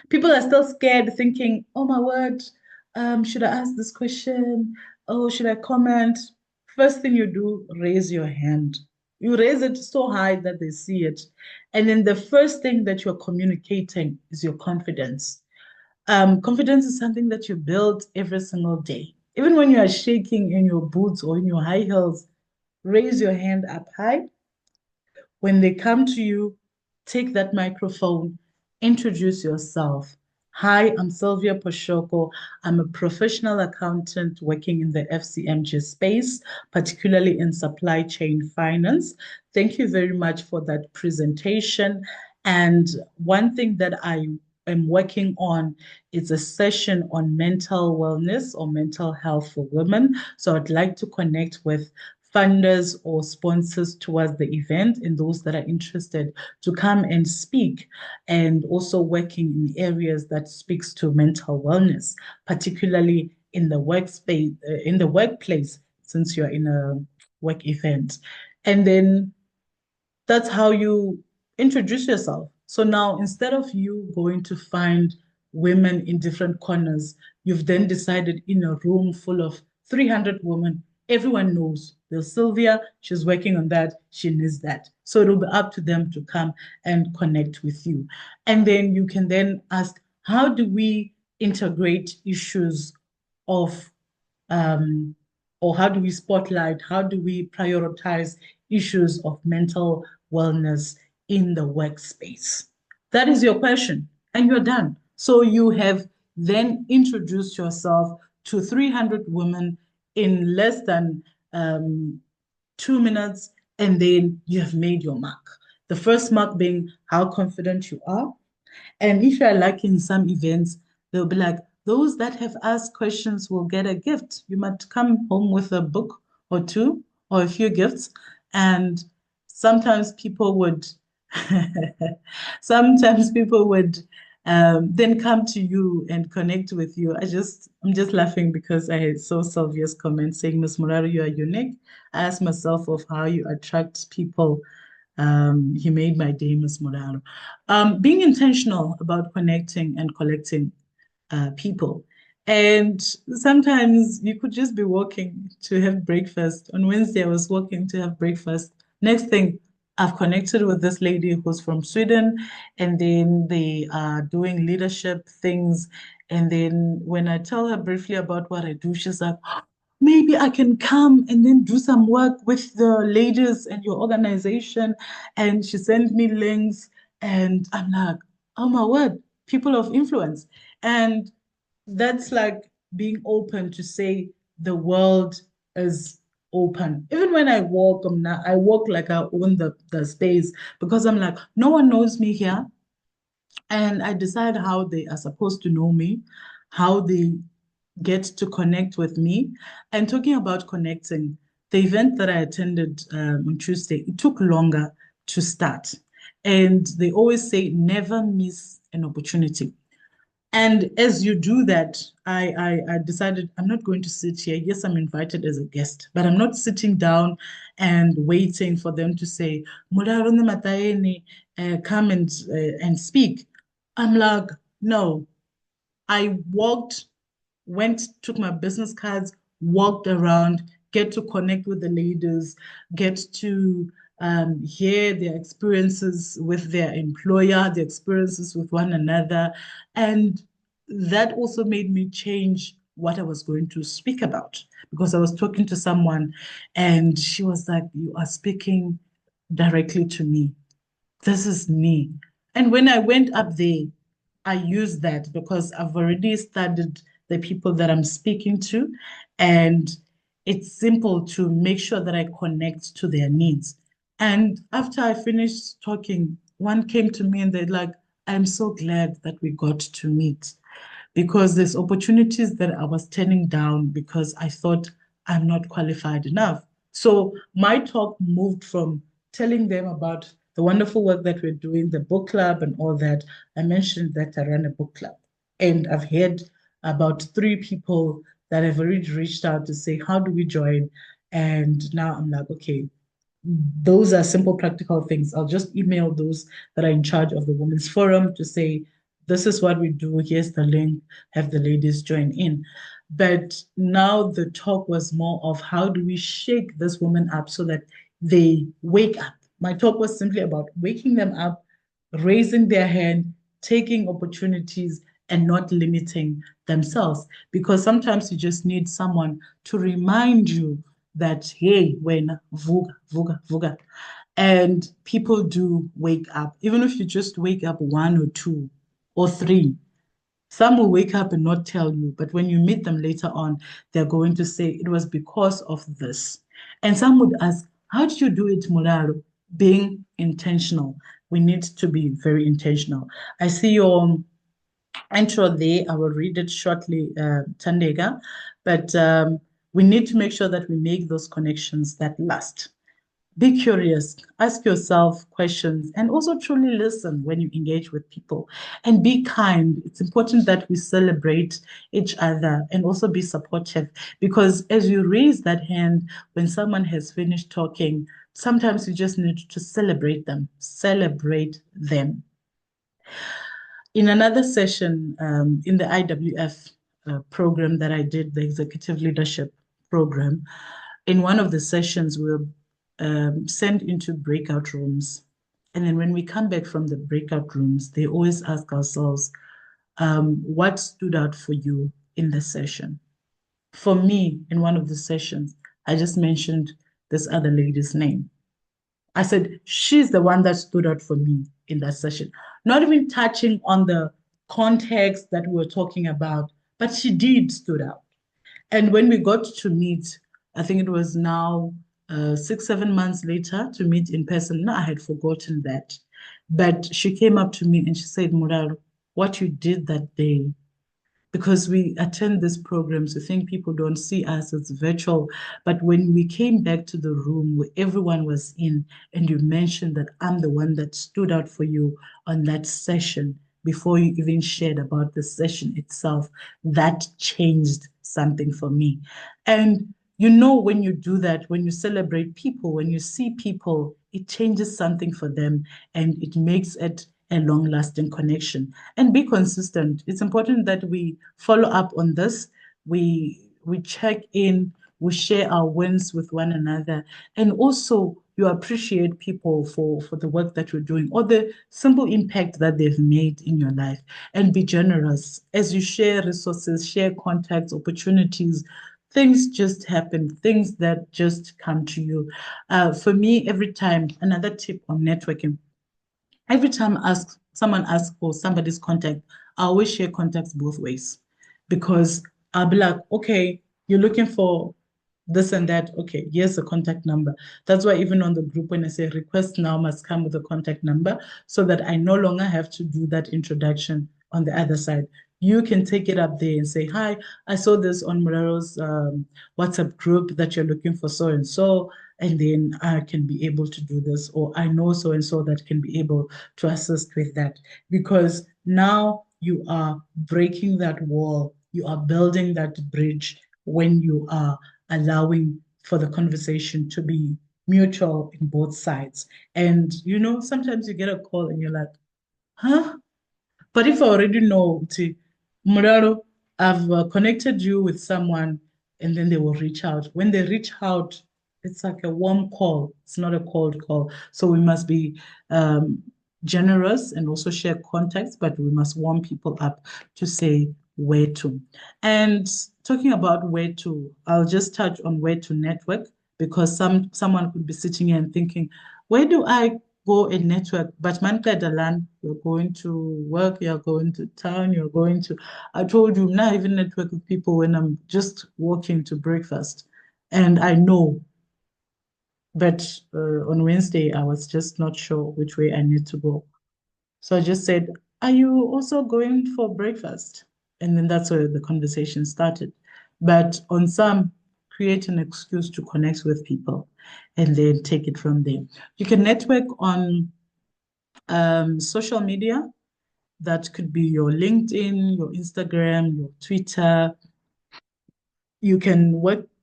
People are still scared, thinking, "Oh my word, should I ask this question? Oh, should I comment?" First thing you do, raise your hand. You raise it so high that they see it. And then the first thing that you're communicating is your confidence. Confidence is something that you build every single day. Even when you are shaking in your boots or in your high heels, raise your hand up high. When they come to you, take that microphone, introduce yourself. Hi, I'm Sylvia Poshoko. I'm a professional accountant working in the FCMG space, particularly in supply chain finance. Thank you very much for that presentation. And one thing that I am working on is a session on mental wellness or mental health for women. So I'd like to connect with funders or sponsors towards the event and those that are interested to come and speak, and also working in areas that speaks to mental wellness, particularly in the workspace, in the workplace, since you're in a work event. And then that's how you introduce yourself. So now, instead of you going to find women in different corners, you've then decided in a room full of 300 women, everyone knows there's Sylvia, she's working on that, she needs that. So it'll be up to them to come and connect with you. And then you can then ask, how do we integrate issues of um, or how do we spotlight, how do we prioritize issues of mental wellness in the workspace? That is your question, and you're done. So you have then introduced yourself to 300 women in less than 2 minutes, and then you have made your mark. The first mark being how confident you are, and if you're lucky in some events, they'll be like, those that have asked questions will get a gift. You might come home with a book or two or a few gifts. And sometimes people would, sometimes people would then come to you and connect with you. I'm just laughing because I saw Sylvia's comment saying, "Miss Mulalo, you are unique." I asked myself of how you attract people. He made my day, Miss Mulalo. Being intentional about connecting and collecting people. And sometimes you could just be walking to have breakfast. On Wednesday, I was walking to have breakfast. Next thing, I've connected with this lady who's from Sweden, and then they are doing leadership things. And then when I tell her briefly about what I do, she's like, maybe I can come and then do some work with the ladies in your organization. And she sent me links, and I'm like, oh my word, people of influence. And that's like being open to say the world is open. Even when I walk, I walk like I own the space, because I'm like, no one knows me here. And I decide how they are supposed to know me, how they get to connect with me. And talking about connecting, the event that I attended on Tuesday, it took longer to start. And they always say, never miss an opportunity. And as you do that, I decided I'm not going to sit here. Yes, I'm invited as a guest, but I'm not sitting down and waiting for them to say, Mulalo Nemataheni, come and speak. I'm like, no. I walked, went, took my business cards, walked around, get to connect with the ladies, get to hear their experiences with their employer, their experiences with one another. And that also made me change what I was going to speak about because I was talking to someone and she was like, "You are speaking directly to me. This is me." And when I went up there, I used that because I've already studied the people that I'm speaking to, and it's simple to make sure that I connect to their needs. And after I finished talking, one came to me and they're like, I'm so glad that we got to meet because there's opportunities that I was turning down because I thought I'm not qualified enough. So my talk moved from telling them about the wonderful work that we're doing, the book club and all that. I mentioned that I run a book club. And I've had about 3 people that have already reached out to say, how do we join? And now I'm like, okay, those are simple, practical things. I'll just email those that are in charge of the Women's Forum to say, this is what we do. Here's the link. Have the ladies join in. But now the talk was more of how do we shake this woman up so that they wake up. My talk was simply about waking them up, raising their hand, taking opportunities, and not limiting themselves. Because sometimes you just need someone to remind you that, hey, when vuga, vuga, vuga. And people do wake up. Even if you just wake up 1 or 2 or 3, some will wake up and not tell you, but when you meet them later on, they're going to say it was because of this. And some would ask, how did you do it, Mulalo? Being intentional. We need to be very intentional. I see your intro there. I will read it shortly, Tandega, but we need to make sure that we make those connections that last. Be curious, ask yourself questions, and also truly listen when you engage with people. And be kind. It's important that we celebrate each other and also be supportive because as you raise that hand when someone has finished talking, sometimes you just need to celebrate them. Celebrate them. In another session in the IWF program that I did, the executive leadership program, in one of the sessions, we were sent into breakout rooms. And then when we come back from the breakout rooms, they always ask ourselves, what stood out for you in the session? For me, in one of the sessions, I just mentioned this other lady's name. I said, she's the one that stood out for me in that session. Not even touching on the context that we were talking about, but she did stood out. And when we got to meet, I think it was now 6, 7 months later to meet in person. Now I had forgotten that. But she came up to me and she said, Mural, what you did that day, because we attend these programs, we think people don't see us as virtual. But when we came back to the room where everyone was in, and you mentioned that I'm the one that stood out for you on that session before you even shared about the session itself, that changed something for me. And you know, when you do that, when you celebrate people, when you see people, it changes something for them and it makes it a long lasting connection. And be consistent. It's important that we follow up on this. We check in, we share our wins with one another, and also you appreciate people for the work that you're doing or the simple impact that they've made in your life. And be generous as you share resources, share contacts, opportunities. Things just happen, things that just come to you. For me, every time, another tip on networking, every time someone asks for somebody's contact, I always share contacts both ways because I'll be like, okay, you're looking for this and that. Okay, here's the contact number. That's why even on the group, when I say request now must come with a contact number so that I no longer have to do that introduction on the other side. You can take it up there and say, hi, I saw this on Muraro's WhatsApp group that you're looking for so and so, and then I can be able to do this, or I know so and so that can be able to assist with that. Because now you are breaking that wall, you are building that bridge when you are allowing for the conversation to be mutual in both sides. And you know, sometimes you get a call and you're like, huh? But if I already know, Mulalo, I've connected you with someone, and then they will reach out. When they reach out, it's like a warm call. It's not a cold call. So we must be um, generous and also share contacts, but we must warm people up to say where to. And talking about where to, I'll just touch on where to network because someone could be sitting here and thinking, where do I go and network? But man, Dalan, you're going to work, you're going to town, you're going to. I told you, now I even network with people when I'm just walking to breakfast. And I know, but on Wednesday, I was just not sure which way I need to go. So I just said, are you also going for breakfast? And then that's where the conversation started. But on some, create an excuse to connect with people and then take it from there. You can network on social media. That could be your LinkedIn, your Instagram, your Twitter. You can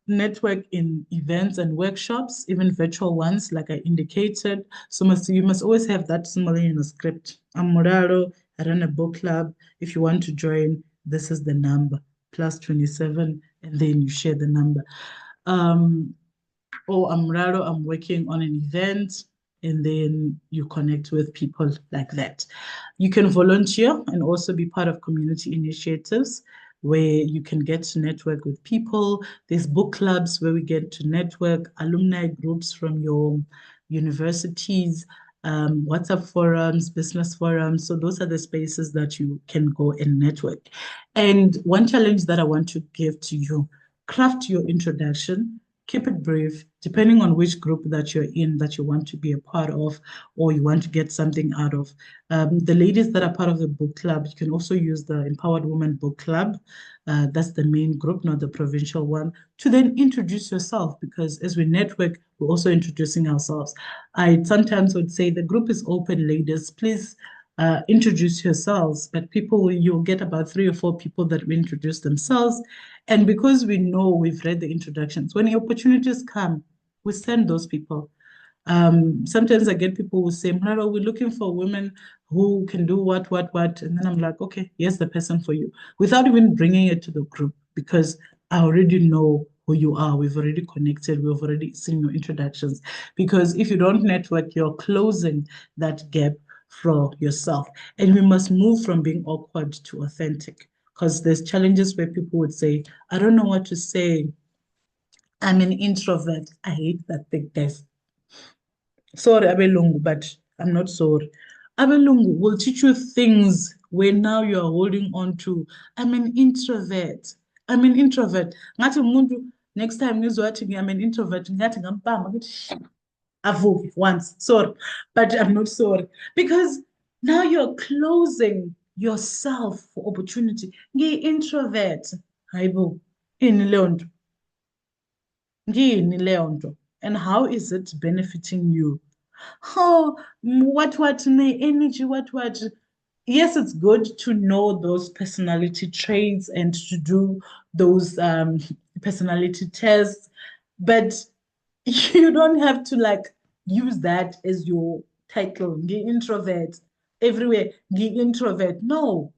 network in events and workshops, even virtual ones, like I indicated. So you must always have that similar in the script. I'm Moraro, I run a book club. If you want to join, this is the number, plus 27, and then you share the number. Um, oh, I'm Raro, I'm working on an event, and then you connect with people like that. You can volunteer and also be part of community initiatives where you can get to network with people. There's book clubs where we get to network, alumni groups from your universities, WhatsApp forums, business forums. So those are the spaces that you can go and network. And one challenge that I want to give to you, craft your introduction. Keep it brief, depending on which group that you're in that you want to be a part of or you want to get something out of. The ladies that are part of the book club, you can also use the Empowered Women Book Club. That's the main group, not the provincial one, to then introduce yourself because as we network, we're also introducing ourselves. I sometimes would say the group is open, ladies. Please introduce yourselves, but you'll get about 3 or 4 people that will introduce themselves. And because we know we've read the introductions, when the opportunities come, we send those people. Sometimes I get people who say, Mara, we're looking for women who can do what. And then I'm like, okay, here's the person for you, without even bringing it to the group because I already know who you are. We've already connected. We've already seen your introductions. Because if you don't network, you're closing that gap for yourself. And we must move from being awkward to authentic because there's challenges where people would say, I don't know what to say. I'm an introvert. I hate that thing, guys. Sorry, Abelungu, but I'm not sorry. Abelungu will teach you things where now you are holding on to. I'm an introvert. I'm an introvert. Ngathi umuntu next time ngizothi I'm an introvert, ngathi ngambamba ngithi avuke once. Sorry, but I'm not sorry because now you're closing yourself for opportunity. Ngi-introvert. Hayibo, ini leyo nto? Ngini leyo nto? And how is it benefiting you? Oh, what, my energy, what. Yes, it's good to know those personality traits and to do those personality tests, but you don't have to like use that as your title, the introvert, everywhere, the introvert. No,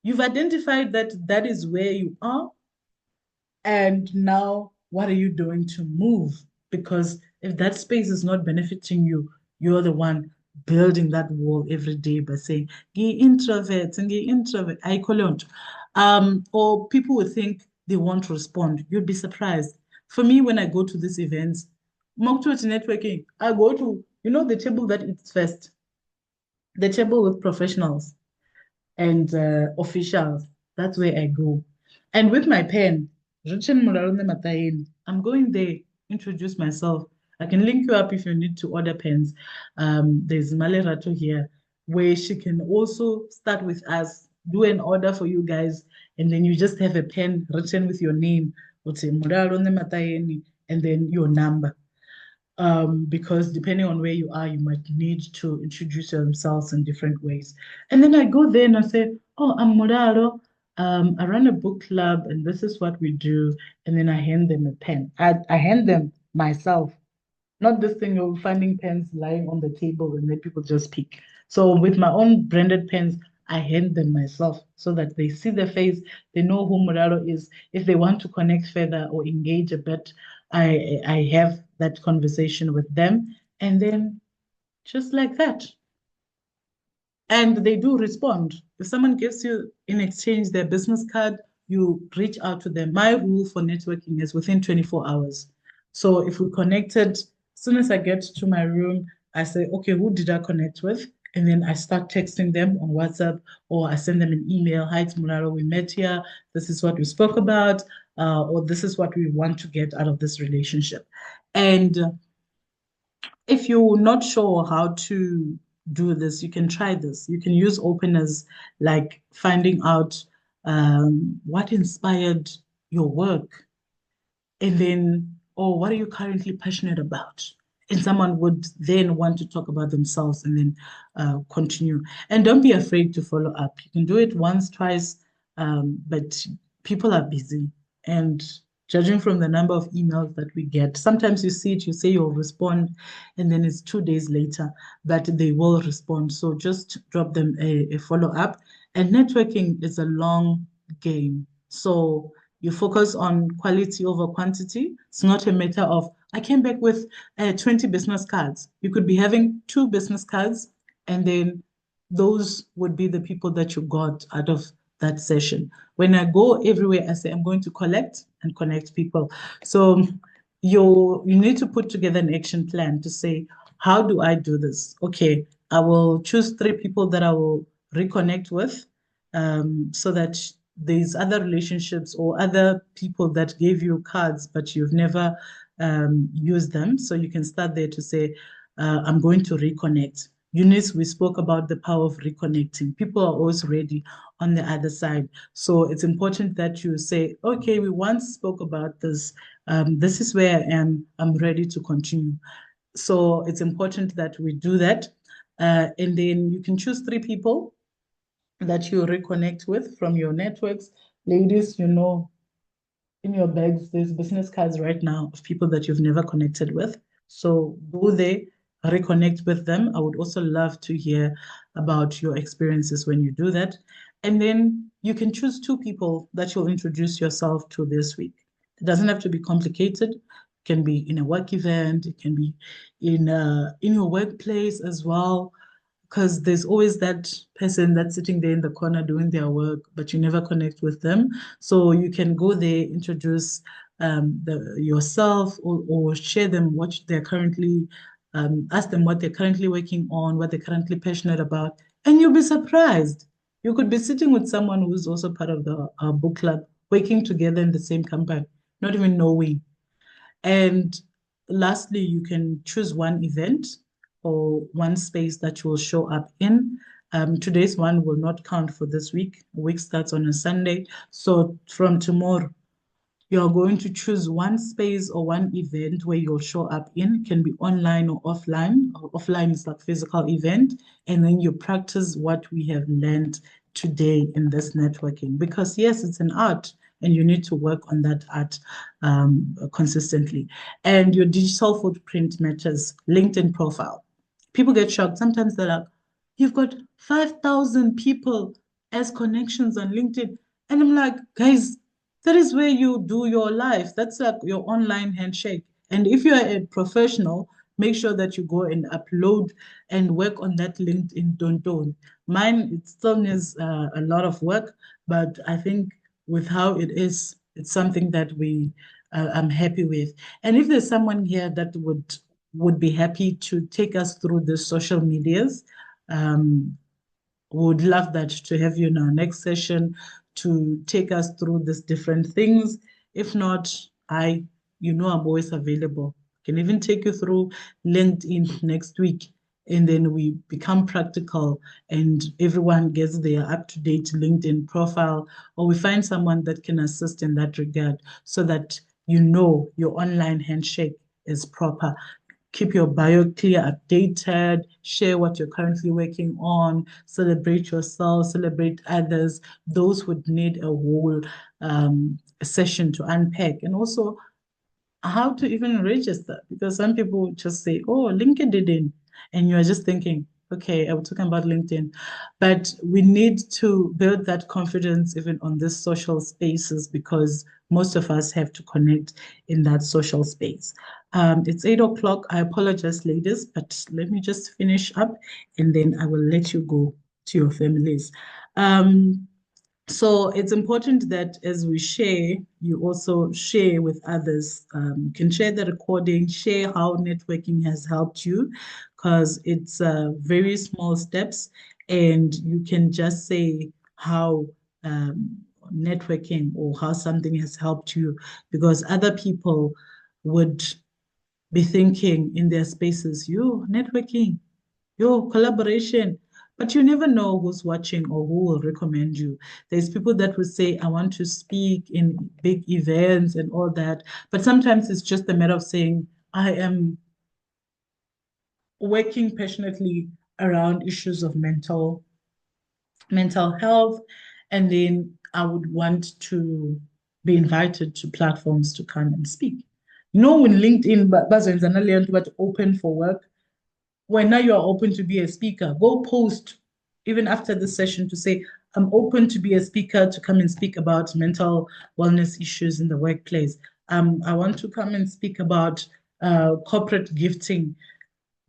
you've identified that that is where you are. And now, what are you doing to move? Because if that space is not benefiting you, you're the one building that wall every day by saying, "Gay introvert and gay introvert, I call it." Or people would think they won't respond. You'd be surprised. For me, when I go to these events, Mokto networking, I go to, the table that eats first, the table with professionals and officials. That's where I go. And with my pen, Mulalo Nemataheni, I'm going there, introduce myself. I can link you up if you need to order pens. There's Malerato here, where she can also start with us, do an order for you guys, and then you just have a pen written with your name, Mulalo Nemataheni, and then your number because depending on where you are, you might need to introduce themselves in different ways. And then I go there and I say, oh, I'm Moraro. I run a book club and this is what we do. And then I hand them a pen. I hand them myself, not this thing of finding pens lying on the table and then people just pick. So with my own branded pens, I hand them myself so that they see the face, they know who Mulalo is. If they want to connect further or engage a bit, I have that conversation with them. And then just like that. And they do respond. If someone gives you in exchange their business card, you reach out to them. My rule for networking is within 24 hours. So if we connected, as soon as I get to my room, I say, okay, who did I connect with? And then I start texting them on WhatsApp or I send them an email. Hi, it's Mulalo, we met here. This is what we spoke about, or this is what we want to get out of this relationship. And if you're not sure how to do this, you can try this. You can use openers like finding out what inspired your work and then, oh, what are you currently passionate about? And someone would then want to talk about themselves and then continue. And don't be afraid to follow up. You can do it once, twice, but people are busy. And judging from the number of emails that we get, sometimes you see it, you say you'll respond, and then it's 2 days later that they will respond. So just drop them a follow up. And networking is a long game. So you focus on quality over quantity. It's not a matter of, I came back with 20 business cards. You could be having 2 business cards, and then those would be the people that you got out of that session. When I go everywhere, I say, I'm going to collect and connect people. So you need to put together an action plan to say, how do I do this? Okay, I will choose 3 people that I will reconnect with so that these other relationships or other people that gave you cards, but you've never used them. So you can start there to say, I'm going to reconnect. Eunice, we spoke about the power of reconnecting. People are always ready on the other side. So it's important that you say, okay, we once spoke about this. This is where I am. I'm ready to continue. So it's important that we do that. And then you can choose 3 people that you reconnect with from your networks. Ladies, in your bags, there's business cards right now of people that you've never connected with. So go there, reconnect with them. I would also love to hear about your experiences when you do that. And then you can choose 2 people that you'll introduce yourself to this week. It doesn't have to be complicated. It can be in a work event. It can be in your workplace as well, because there's always that person that's sitting there in the corner doing their work, but you never connect with them. So you can go there, introduce yourself, or share them what they're currently, ask them what they're currently working on, what they're currently passionate about, and you'll be surprised. You could be sitting with someone who's also part of the book club, working together in the same company, not even knowing. And lastly, you can choose one event or one space that you will show up in. Today's one will not count for this week. The week starts on a Sunday. So from tomorrow, you're going to choose one space or one event where you'll show up in. It can be online or offline. Offline is like physical event. And then you practice what we have learned today in this networking. Because yes, it's an art and you need to work on that art consistently. And your digital footprint matters. LinkedIn profile. People get shocked. Sometimes they're like, you've got 5,000 people as connections on LinkedIn. And I'm like, guys, that is where you do your life. That's like your online handshake. And if you're a professional, make sure that you go and upload and work on that LinkedIn don't. Mine, it still needs a lot of work, but I think with how it is, it's something that I'm happy with. And if there's someone here that would be happy to take us through the social medias, um, would love that to have you in our next session to take us through these different things. If not, I'm always available. I can even take you through LinkedIn next week. And then we become practical and everyone gets their up-to-date LinkedIn profile, or we find someone that can assist in that regard so that your online handshake is proper. Keep your bio clear, updated, share what you're currently working on, celebrate yourself, celebrate others. Those would need a whole session to unpack. And also how to even register, because some people just say, oh, LinkedIn, and you're just thinking, Okay, I was talking about LinkedIn, but we need to build that confidence even on these social spaces because most of us have to connect in that social space. It's 8 o'clock. I apologize, ladies, but let me just finish up and then I will let you go to your families. Um, so it's important that as we share, you also share with others. You can share the recording, share how networking has helped you, because it's very small steps, and you can just say how networking or how something has helped you, because other people would be thinking in their spaces, you networking, your collaboration. But you never know who's watching or who will recommend you. There's people that will say, I want to speak in big events and all that. But sometimes it's just a matter of saying, I am working passionately around issues of mental health. And then I would want to be invited to platforms to come and speak. You know, when LinkedIn, but open for work, when now you're open to be a speaker, go post even after this session to say, I'm open to be a speaker to come and speak about mental wellness issues in the workplace. I want to come and speak about corporate gifting,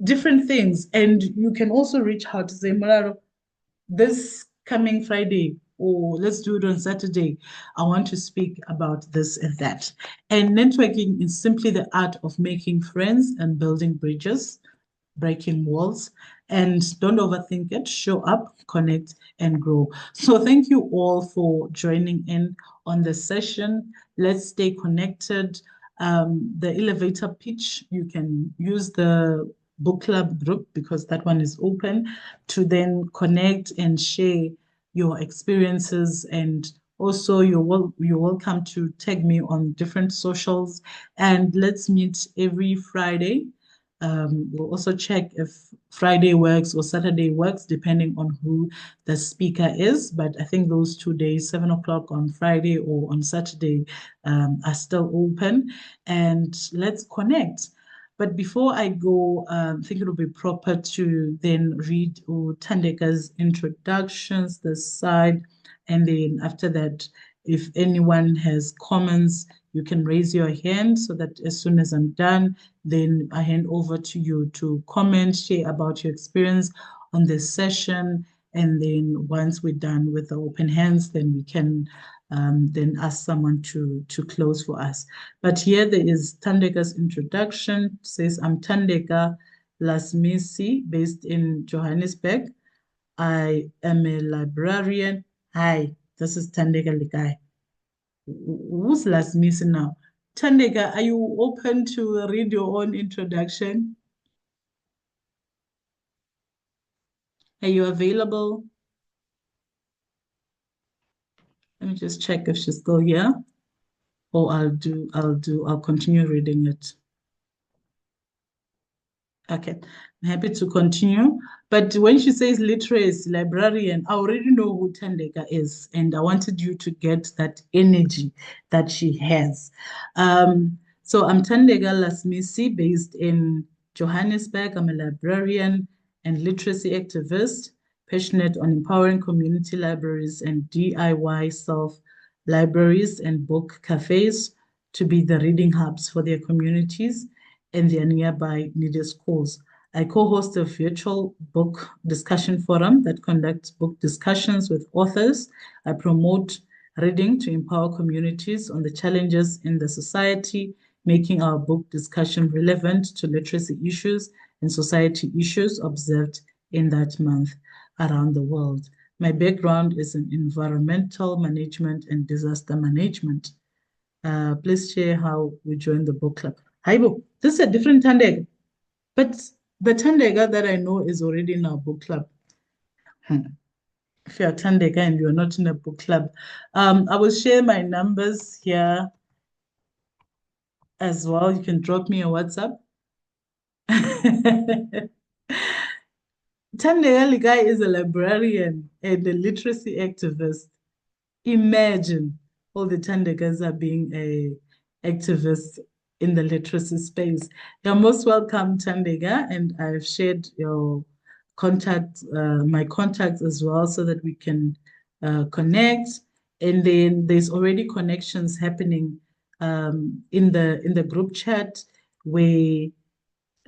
different things. And you can also reach out to say, Mulalo, this coming Friday, or let's do it on Saturday, I want to speak about this and that. And networking is simply the art of making friends and building bridges, breaking walls, and don't overthink it. Show up, connect, and grow. So thank you all for joining in on the session. Let's stay connected. The elevator pitch, you can use the book club group because that one is open to then connect and share your experiences, and also you're welcome to tag me on different socials, and let's meet every Friday. We'll also check if Friday works or Saturday works, depending on who the speaker is. But I think those 2 days, 7 o'clock on Friday or on Saturday, are still open. And let's connect. But before I go, I think it will be proper to then read Tandeka's introductions, the side, and then after that, if anyone has comments, you can raise your hand so that as soon as I'm done, then I hand over to you to comment, share about your experience on this session. And then once we're done with the open hands, then we can then ask someone to close for us. But here there is Tandeka's introduction. It says, I'm Tandeka Lasmisi, based in Johannesburg. I am a librarian. Hi, this is Tandeka Likai. Who's Lasmisi now? Tandeka, are you open to read your own introduction? Are you available? Let me just check if she's still here. Or I'll continue reading it. Okay, I'm happy to continue. But when she says literacy, librarian, I already know who Tandeka is, and I wanted you to get that energy that she has. So I'm Tandeka Lasmisi, based in Johannesburg. I'm a librarian and literacy activist, passionate on empowering community libraries and DIY self-libraries and book cafes to be the reading hubs for their communities and their nearby needy schools. I co-host a virtual book discussion forum that conducts book discussions with authors. I promote reading to empower communities on the challenges in the society, making our book discussion relevant to literacy issues and society issues observed in that month around the world. My background is in environmental management and disaster management. Please share how we joined the book club. Haibo, this is a different Tandega, but the Tandega that I know is already in our book club. If you're a Tandega and you're not in a book club, I will share my numbers here as well. You can drop me a WhatsApp. Tandega Ligai is a librarian and a literacy activist. Imagine all the Tandegas are being a activist in the literacy space. You're most welcome, Tandega, and I've shared your contact my contacts as well so that we can connect. And then there's already connections happening in the group chat where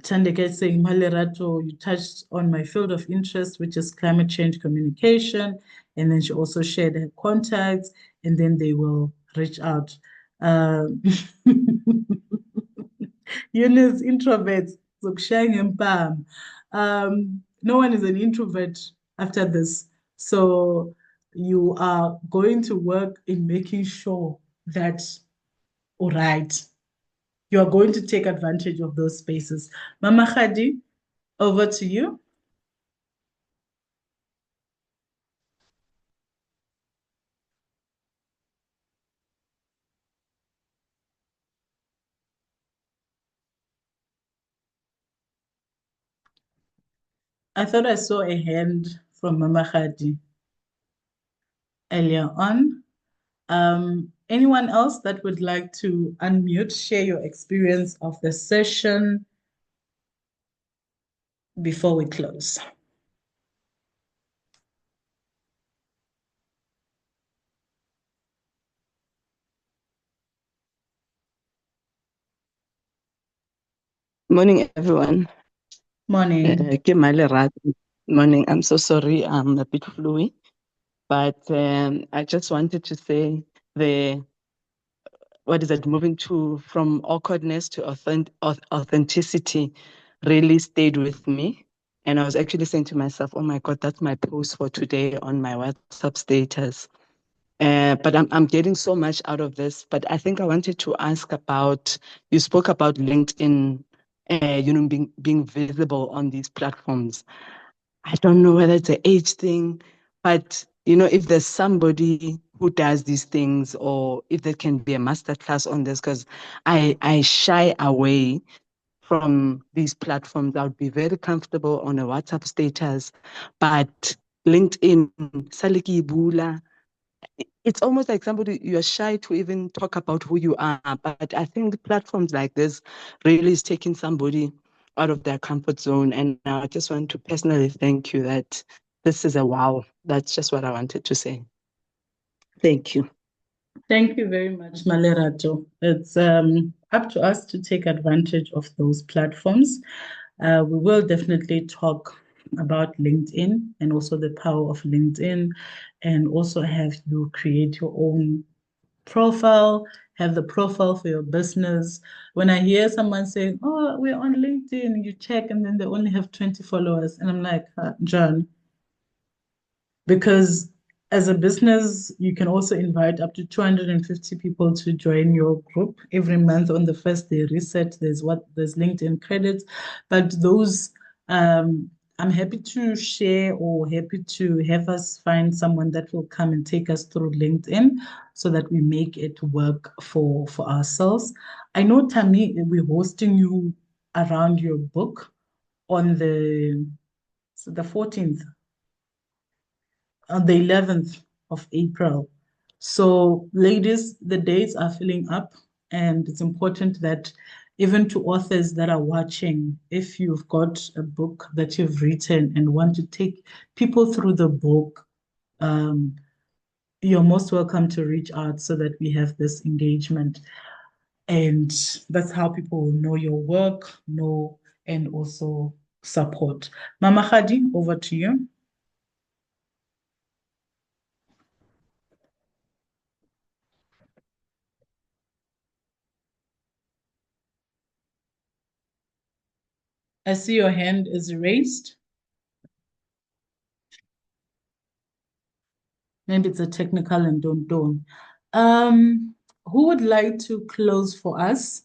Tandeka is saying, Malerato, you touched on my field of interest, which is climate change communication. And then she also shared her contacts, and then they will reach out. Um, Eunice, introverts, zokushaya ngempama. No one is an introvert after this. So you are going to work in making sure that, all right, you are going to take advantage of those spaces. Mama Khadi, over to you. I thought I saw a hand from Mama Khadi earlier on. Anyone else that would like to unmute, share your experience of the session before we close? Morning, everyone. Morning. Morning. I'm so sorry. I'm a bit fluey, but I just wanted to say moving from awkwardness to authenticity really stayed with me. And I was actually saying to myself, oh my God, that's my post for today on my WhatsApp status. But I'm getting so much out of this. But I think I wanted to ask about, you spoke about LinkedIn, being visible on these platforms. I don't know whether it's an age thing, but if there's somebody who does these things, or if there can be a masterclass on this, because I shy away from these platforms. I would be very comfortable on a WhatsApp status, but LinkedIn, Saliki Bula, it's almost like somebody, you're shy to even talk about who you are. But I think platforms like this really is taking somebody out of their comfort zone. And I just want to personally thank you that this is a wow. That's just what I wanted to say. Thank you. Thank you very much, Malerato. It's up to us to take advantage of those platforms. We will definitely talk about LinkedIn and also the power of LinkedIn, and also have you create your own profile, have the profile for your business. When I hear someone saying, oh, we're on LinkedIn, you check, and then they only have 20 followers. And I'm like, John, because as a business, you can also invite up to 250 people to join your group every month. On the first day reset, there's LinkedIn credits, but those I'm happy to share, or happy to have us find someone that will come and take us through LinkedIn so that we make it work for ourselves. I know, Tammy, we're hosting you around your book on the 14th, on the 11th of April. So, ladies, the dates are filling up, and it's important that even to authors that are watching, if you've got a book that you've written and want to take people through the book, um, you're most welcome to reach out so that we have this engagement. And that's how people will know your work, know, and also support. Mama Khadi, over to you. I see your hand is raised. Maybe it's a technical and don't. Who would like to close for us?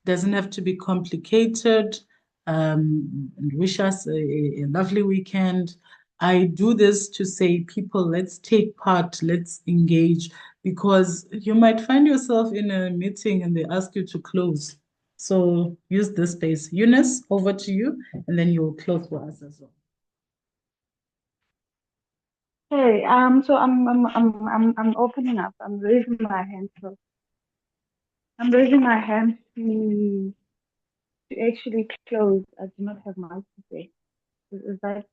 Doesn't have to be complicated. And wish us a lovely weekend. I do this to say, people, let's take part, let's engage, because you might find yourself in a meeting and they ask you to close. So use this space. Eunice, over to you, and then you'll close for us as well. Hey, so I'm opening up. I'm raising my hand. So I'm raising my hand to actually close. I do not have much to say. Is that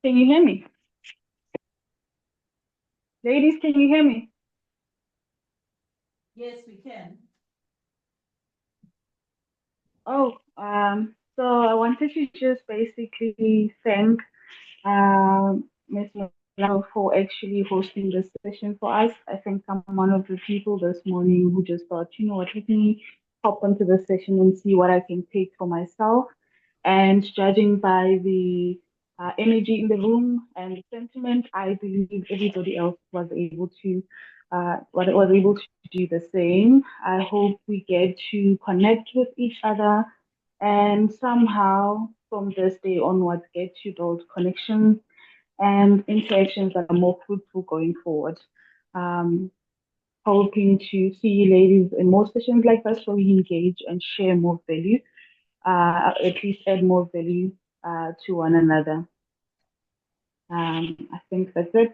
Can you hear me? Ladies, can you hear me? Yes, we can. Oh, so I wanted to just basically thank Ms. Mulalo for actually hosting this session for us. I think I'm one of the people this morning who just thought, you know what, let me hop onto the session and see what I can take for myself. And judging by the energy in the room and the sentiment, I believe everybody else was able to do the same. I hope we get to connect with each other and somehow from this day onwards get to build connections and interactions that are more fruitful going forward. Um, Hoping to see you ladies in more sessions like this where we engage and share more value, at least add more value to one another. I think that's it.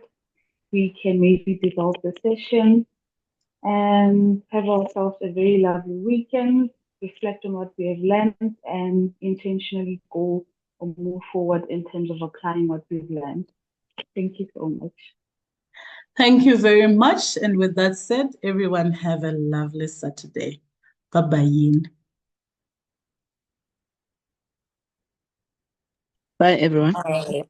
We can maybe develop the session and have ourselves a very lovely weekend, reflect on what we have learned, and intentionally go or move forward in terms of applying what we've learned. Thank you so much. Thank you very much. And with that said, everyone have a lovely Saturday. Bye-bye. Bye, everyone. Bye.